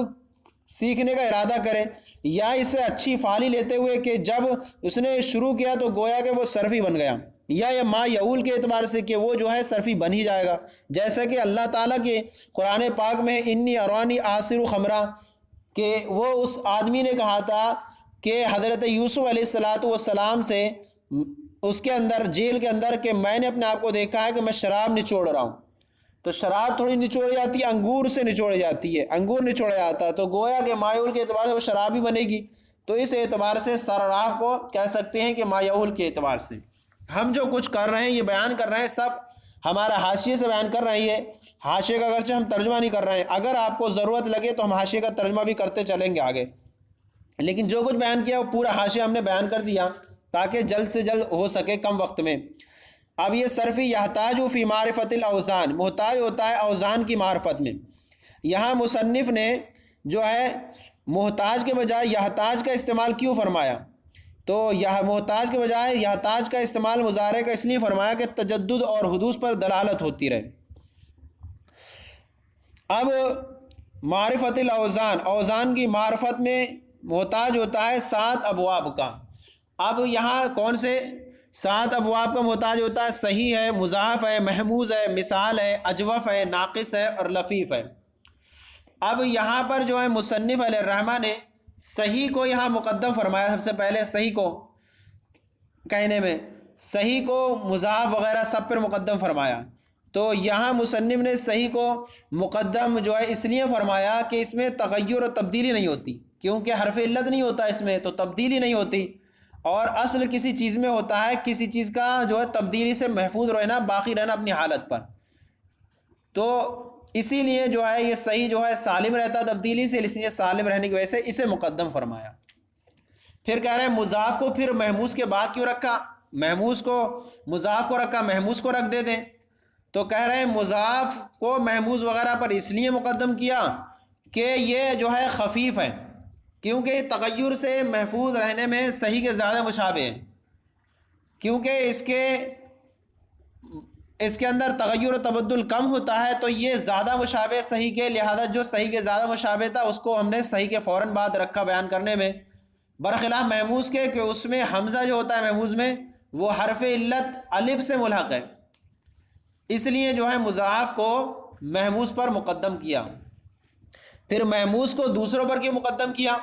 سیکھنے کا ارادہ کرے، یا اسے اچھی فعالی لیتے ہوئے کہ جب اس نے شروع کیا تو گویا کہ وہ صرفی بن گیا، یا ما یعول کے اعتبار سے کہ وہ جو ہے صرفی بن ہی جائے گا، جیسا کہ اللہ تعالیٰ کے قرآن پاک میں انی ارانی آصر خمرہ، کہ وہ اس آدمی نے کہا تھا کہ حضرت یوسف علیہ السلام سے اس کے اندر جیل کے اندر کہ میں نے اپنے آپ کو دیکھا ہے کہ میں شراب نچوڑ رہا ہوں، تو شراب تھوڑی نچوڑ جاتی ہے، انگور سے نچوڑ جاتی ہے، انگور نچوڑا جاتا ہے، تو گویا کہ مایول کے اعتبار سے وہ شراب ہی بنے گی، تو اس اعتبار سے صراف کو کہہ سکتے ہیں کہ مایول کے اعتبار سے۔ ہم جو کچھ کر رہے ہیں یہ بیان کر رہے ہیں سب ہمارا حاشیے سے بیان کر رہے ہیں، یہ حاشیے کا اگرچہ ہم ترجمہ نہیں کر رہے ہیں، اگر آپ کو ضرورت لگے تو ہم حاشیے کا ترجمہ بھی کرتے چلیں گے آگے، لیکن جو کچھ بیان کیا وہ پورا حاشیہ ہم نے بیان کر دیا تاکہ جلد سے جلد ہو سکے کم وقت میں۔ اب یہ صرفی یحتاج فی معرفت الاوزان، محتاج ہوتا ہے اوزان کی معرفت میں۔ یہاں مصنف نے جو ہے محتاج کے بجائے یحتاج کا استعمال کیوں فرمایا؟ تو یہ محتاج کے بجائے یحتاج کا استعمال مضارع کا اس لیے فرمایا کہ تجدد اور حدوث پر دلالت ہوتی رہے۔ اب معرفت الاوزان، اوزان کی معرفت میں محتاج ہوتا ہے 7 ابواب کا۔ اب یہاں کون سے 7 ابواب کا محتاج ہوتا ہے؟ صحیح ہے، مضاف ہے، محموز ہے، مثال ہے، اجوف ہے، ناقص ہے اور لفیف ہے۔ اب یہاں پر جو ہے مصنف علیہ الرحمہ نے صحیح کو یہاں مقدم فرمایا، سب سے پہلے صحیح کو کہنے میں صحیح کو مضاف وغیرہ سب پر مقدم فرمایا، تو یہاں مصنف نے صحیح کو مقدم جو ہے اس لیے فرمایا کہ اس میں تغیر و تبدیلی نہیں ہوتی، کیونکہ حرف علت نہیں ہوتا اس میں، تو تبدیلی نہیں ہوتی، اور اصل کسی چیز میں ہوتا ہے کسی چیز کا جو ہے تبدیلی سے محفوظ رہنا، باقی رہنا اپنی حالت پر، تو اسی لیے جو ہے یہ صحیح جو ہے سالم رہتا تبدیلی سے، اس لیے سالم رہنے کی وجہ سے اسے مقدم فرمایا۔ پھر کہہ رہے ہیں مضاف کو پھر محموز کے بعد کیوں رکھا؟ محموز کو مضاف کو رکھا، محموز کو رکھ دے دیں، تو کہہ رہے ہیں مضاف کو محموز وغیرہ پر اس لیے مقدم کیا کہ یہ جو ہے خفیف ہے، کیونکہ تغیر سے محفوظ رہنے میں صحیح کے زیادہ مشابہ ہیں، کیونکہ اس کے اندر تغیر و تبدل کم ہوتا ہے، تو یہ زیادہ مشابہ صحیح کے، لہذا جو صحیح کے زیادہ مشابہ تھا اس کو ہم نے صحیح کے فوراً بعد رکھا بیان کرنے میں، برخلاف محموز کے کہ اس میں حمزہ جو ہوتا ہے محموز میں وہ حرف علت الف سے ملحق ہے، اس لیے جو ہے مضاعف کو محموز پر مقدم کیا۔ پھر محموز کو دوسروں پر کیوں مقدم کیا؟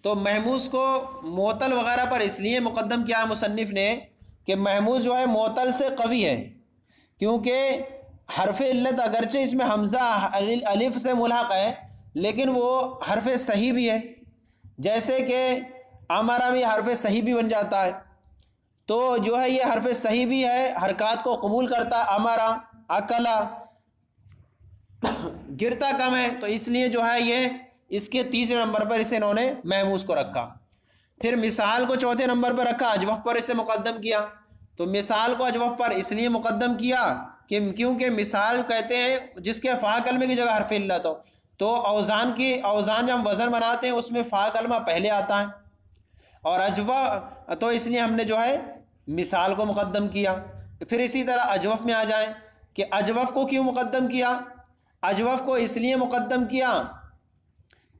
تو محموز کو معطل وغیرہ پر اس لیے مقدم کیا مصنف نے کہ محموز جو ہے معطل سے قوی ہے، کیونکہ حرف علت اگرچہ اس میں حمزہ الف سے ملحق ہے لیکن وہ حرف صحیح بھی ہے، جیسے کہ امارا بھی حرف صحیح بھی بن جاتا ہے، تو جو ہے یہ حرف صحیح بھی ہے، حرکات کو قبول کرتا ہے، امارا، اکلا، گرتا کم ہے، تو اس لیے جو ہے یہ اس کے تیسرے نمبر پر اسے انہوں نے محموز کو رکھا۔ پھر مثال کو چوتھے نمبر پر رکھا، اجوف پر اسے مقدم کیا۔ تو مثال کو اجوف پر اس لیے مقدم کیا کہ کیونکہ مثال کہتے ہیں جس کے فا کلمے کی جگہ حرف علت ہو، تو اوزان جب ہم وزن بناتے ہیں اس میں فا کلمہ پہلے آتا ہے، اور اجوا تو اس لیے ہم نے جو ہے مثال کو مقدم کیا۔ پھر اسی طرح اجوف میں آ جائیں کہ اجوف کو کیوں مقدم کیا؟ اجوف کو اس لیے مقدم کیا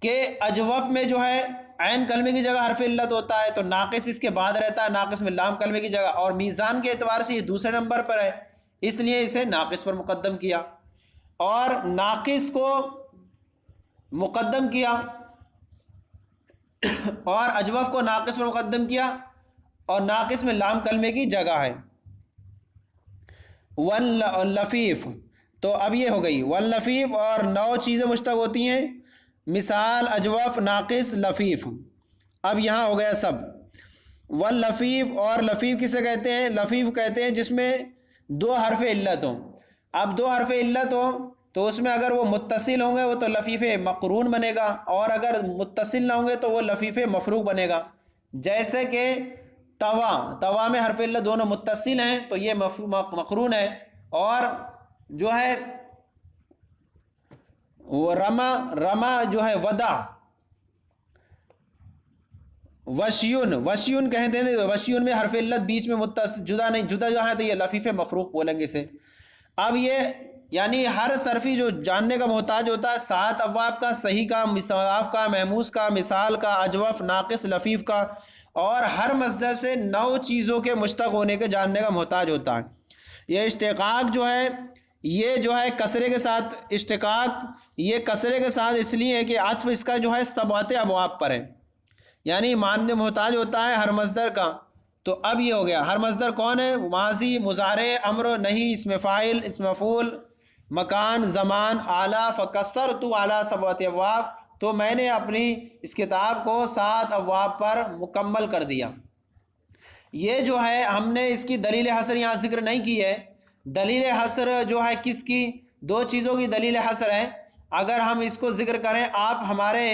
کہ اجوف میں جو ہے عین کلمے کی جگہ حرف علت ہوتا ہے، تو ناقص اس کے بعد رہتا ہے، ناقص میں لام کلمے کی جگہ، اور میزان کے اعتبار سے یہ دوسرے نمبر پر ہے، اس لیے اسے ناقص پر مقدم کیا۔ اور ناقص کو مقدم کیا اور اجوف کو ناقص پر مقدم کیا، اور ناقص میں لام کلمے کی جگہ ہے۔ واللفیف، تو اب یہ ہو گئی واللفیف، اور 9 چیزیں مشتق ہوتی ہیں، مثال، اجوف، ناقص، لفیف۔ اب یہاں ہو گیا سب۔ واللفیف، اور لفیف کسے کہتے ہیں؟ لفیف کہتے ہیں جس میں 2 حرف علت ہوں۔ اب 2 حرف علت ہوں تو اس میں اگر وہ متصل ہوں گے وہ تو لفیف مقرون بنے گا، اور اگر متصل نہ ہوں گے تو وہ لفیف مفروق بنے گا۔ جیسے کہ توا میں حرف علت دونوں متصل ہیں تو یہ مقرون ہے، اور جو ہے وہ رما جو ہے ودا، وشیون کہتے ہیں، وشیون میں حرف علت بیچ میں متصل جدا نہیں، جدا جو ہے تو یہ لفیف مفروق بولیں گے اسے۔ اب یہ یعنی ہر صرفی جو جاننے کا محتاج ہوتا ہے 7 ابواب کا، صحیح کا، مضاعف کا، محموز کا، مثال کا، اجوف، ناقص، لفیف کا، اور ہر مصدر سے 9 چیزوں کے مشتق ہونے کے جاننے کا محتاج ہوتا ہے۔ یہ اشتقاق جو ہے یہ جو ہے کسرے کے ساتھ، اشتقاق یہ کسرے کے ساتھ اس لیے ہے کہ عطف اس کا جو ہے 7 ابواب پر ہے، یعنی ماننے محتاج ہوتا ہے ہر مصدر کا۔ تو اب یہ ہو گیا ہر مصدر کون ہے؟ ماضی، مضارع، امر، نہی، اسم فاعل، اسم مفعول، مکان، زمان، آلہ، فکسرت علی 7 ابواب، تو میں نے اپنی اس کتاب کو 7 ابواب پر مکمل کر دیا۔ یہ جو ہے ہم نے اس کی دلیل حصر یہاں ذکر نہیں کی ہے۔ دلیل حصر جو ہے کس کی؟ 2 چیزوں کی دلیل حصر ہے۔ اگر ہم اس کو ذکر کریں، آپ ہمارے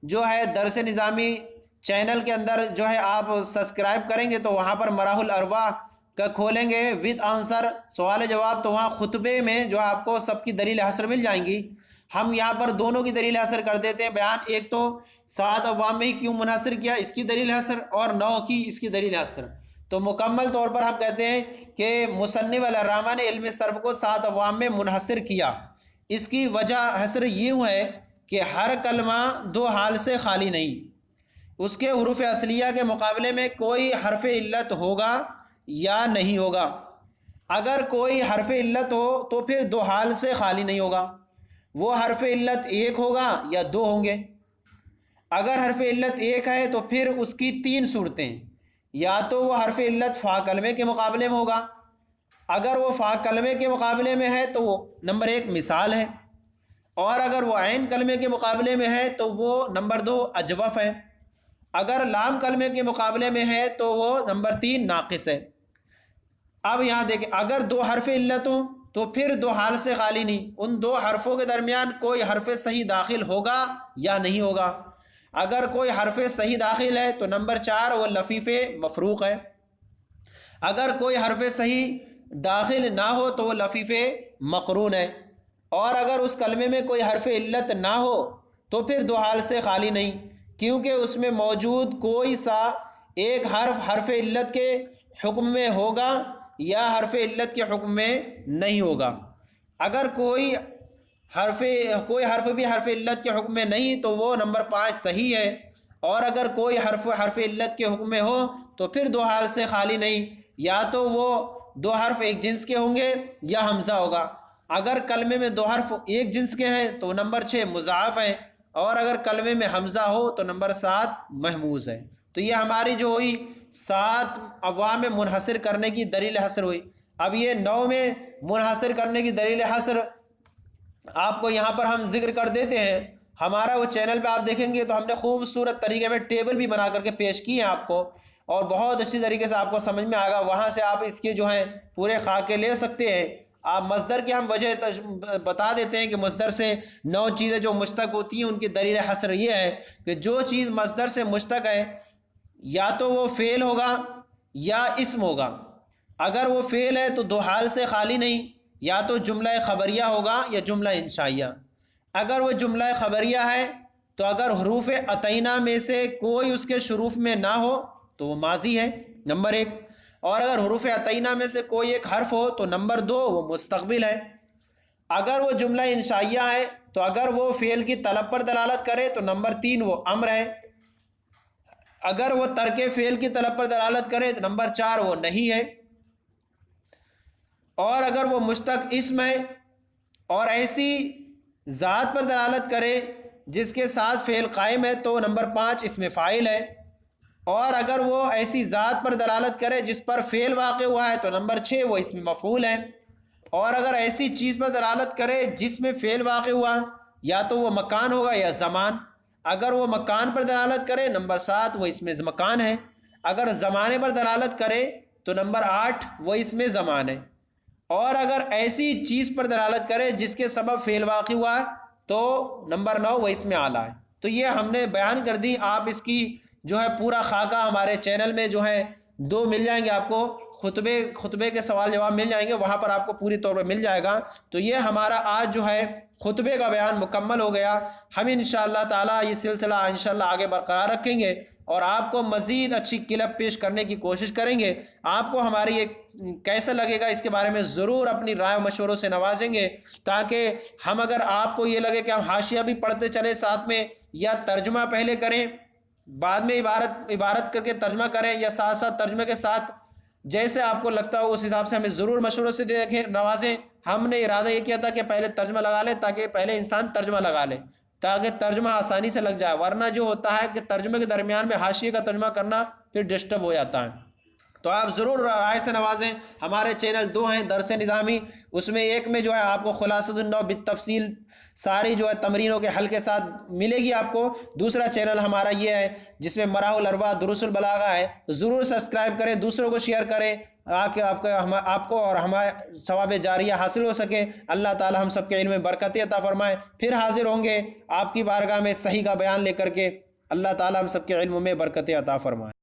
جو ہے درس نظامی چینل کے اندر جو ہے آپ سبسکرائب کریں گے تو وہاں پر مراح الارواح کا کھولیں گے ود آنسر، سوال جواب، تو وہاں خطبے میں جو آپ کو سب کی دلیل حصر مل جائیں گی۔ ہم یہاں پر دونوں کی دلیل حصر کر دیتے ہیں بیان، ایک تو 7 ابواب میں ہی کیوں منحصر کیا اس کی دلیل حصر، اور 9 کی اس کی دلیل حصر۔ تو مکمل طور پر ہم کہتے ہیں کہ مصنف الرحمٰ نے علم صرف کو 7 ابواب میں منحصر کیا۔ اس کی وجہ حصر یوں ہے کہ ہر کلمہ 2 حال سے خالی نہیں، اس کے حروف اصلیہ کے مقابلے میں کوئی حرف علت ہوگا یا نہیں ہوگا۔ اگر کوئی حرف علت ہو تو پھر 2 حال سے خالی نہیں ہوگا، وہ حرف علت 1 ہوگا یا 2 ہوں گے۔ اگر حرف علت 1 ہے تو پھر اس کی 3 صورتیں، یا تو وہ حرف علت فا کلمے کے مقابلے میں ہوگا، اگر وہ فا کلمے کے مقابلے میں ہے تو وہ نمبر 1 مثال ہے، اور اگر وہ عین کلمے کے مقابلے میں ہے تو وہ نمبر 2 اجوف ہے، اگر لام کلمے کے مقابلے میں ہے تو وہ نمبر 3 ناقص ہے۔ اب یہاں دیکھیں، اگر 2 حرف علت ہوں تو پھر 2 حال سے خالی نہیں، ان 2 حرفوں کے درمیان کوئی حرف صحیح داخل ہوگا یا نہیں ہوگا۔ اگر کوئی حرف صحیح داخل ہے تو نمبر 4 وہ لفیف مفروق ہے، اگر کوئی حرف صحیح داخل نہ ہو تو وہ لفیف مقرون ہے، اور اگر اس کلمے میں کوئی حرف علت نہ ہو تو پھر 2 حال سے خالی نہیں، کیونکہ اس میں موجود کوئی سا ایک حرف علت کے حکم میں ہوگا یا حرف علت کے حکم میں نہیں ہوگا۔ اگر کوئی حرف بھی حرف علت کے حکم میں نہیں تو وہ نمبر 5 صحیح ہے، اور اگر کوئی حرف علت کے حکم میں ہو تو پھر 2 حال سے خالی نہیں، یا تو وہ دو حرف ایک جنس کے ہوں گے یا حمزہ ہوگا. اگر کلمے میں دو حرف ایک جنس کے ہیں تو نمبر 6 مضاعف ہیں، اور اگر کلمے میں حمزہ ہو تو نمبر 7 محموز ہے. تو یہ ہماری جو ہوئی 7 ابواب میں منحصر کرنے کی دلیل حصر ہوئی. اب یہ 9 میں منحصر کرنے کی دلیل حصر آپ کو یہاں پر ہم ذکر کر دیتے ہیں. ہمارا وہ چینل پہ آپ دیکھیں گے تو ہم نے خوبصورت طریقے میں ٹیبل بھی بنا کر کے پیش کی ہیں آپ کو، اور بہت اچھی طریقے سے آپ کو سمجھ میں آئے گا. وہاں سے آپ اس کے جو ہیں پورے خاکے لے سکتے ہیں. آپ مصدر کی ہم وجہ بتا دیتے ہیں کہ مصدر سے 9 چیزیں جو مشتق ہوتی ہیں ان کی دلیل حصر یہ ہے کہ جو چیز مصدر سے مشتق ہے یا تو وہ فعل ہوگا یا اسم ہوگا. اگر وہ فعل ہے تو دو حال سے خالی نہیں، یا تو جملہ خبریہ ہوگا یا جملہ انشائیہ. اگر وہ جملہ خبریہ ہے تو اگر حروف عطینہ میں سے کوئی اس کے شروف میں نہ ہو تو وہ ماضی ہے، نمبر 1. اور اگر حروف عطینہ میں سے کوئی ایک حرف ہو تو نمبر 2 وہ مستقبل ہے. اگر وہ جملہ انشائیہ ہے تو اگر وہ فعل کی طلب پر دلالت کرے تو نمبر 3 وہ امر ہے. اگر وہ ترک فعل کی طلب پر دلالت کرے تو نمبر 4 وہ نہیں ہے. اور اگر وہ مشتق اسم ہے اور ایسی ذات پر دلالت کرے جس کے ساتھ فعل قائم ہے تو نمبر 5 اسم فاعل ہے. اور اگر وہ ایسی ذات پر دلالت کرے جس پر فعل واقع ہوا ہے تو نمبر 6 وہ اسم مفعول ہے. اور اگر ایسی چیز پر دلالت کرے جس میں فعل واقع ہوا یا تو وہ مکان ہوگا یا زمان. اگر وہ مکان پر دلالت کرے نمبر 7 وہ اسم مکان ہے. اگر زمانے پر دلالت کرے تو نمبر 8 وہ اسم زمان ہے. اور اگر ایسی چیز پر دلالت کرے جس کے سبب فعل واقع ہوا تو نمبر 9 وہ اسم اعلیٰ ہے. تو یہ ہم نے بیان کر دی. آپ اس کی جو ہے پورا خاکہ ہمارے چینل میں جو ہے 2 مل جائیں گے آپ کو، خطبے کے سوال جواب مل جائیں گے، وہاں پر آپ کو پوری طور پہ مل جائے گا. تو یہ ہمارا آج جو ہے خطبے کا بیان مکمل ہو گیا. ہم انشاءاللہ تعالی یہ سلسلہ انشاءاللہ آگے برقرار رکھیں گے اور آپ کو مزید اچھی کلپ پیش کرنے کی کوشش کریں گے. آپ کو ہماری یہ کیسا لگے گا اس کے بارے میں ضرور اپنی رائے و مشوروں سے نوازیں گے، تاکہ ہم اگر آپ کو یہ لگے کہ ہم حاشیہ بھی پڑھتے چلے ساتھ میں، یا ترجمہ پہلے کریں بعد میں عبارت کر کے ترجمہ کریں، یا ساتھ ساتھ ترجمے کے ساتھ، جیسے آپ کو لگتا ہو اس حساب سے ہمیں ضرور مشوروں سے دیکھیں نوازیں. ہم نے ارادہ یہ کیا تھا کہ پہلے ترجمہ لگا لیں تاکہ پہلے انسان ترجمہ لگا لے، تاکہ ترجمہ آسانی سے لگ جائے. ورنہ جو ہوتا ہے کہ ترجمے کے درمیان میں حاشیے کا ترجمہ کرنا پھر ڈسٹرب ہو جاتا ہے. تو آپ ضرور رائے سے نوازیں. ہمارے چینل 2 ہیں درس نظامی، اس میں ایک میں جو ہے آپ کو خلاصۃ النو بالتفصیل ساری جو ہے تمرینوں کے حل کے ساتھ ملے گی آپ کو. دوسرا چینل ہمارا یہ ہے جس میں مراح الاربع دروس البلاغہ ہے. ضرور سبسکرائب کریں، دوسروں کو شیئر کریں تاکہ آپ کو اور ہمارے ثواب جاریہ حاصل ہو سکے. اللہ تعالی ہم سب کے علم میں برکت عطا فرمائے. پھر حاضر ہوں گے آپ کی بارگاہ میں صحیح کا بیان لے کر کے. اللہ تعالی ہم سب کے علم میں برکت عطا فرمائے.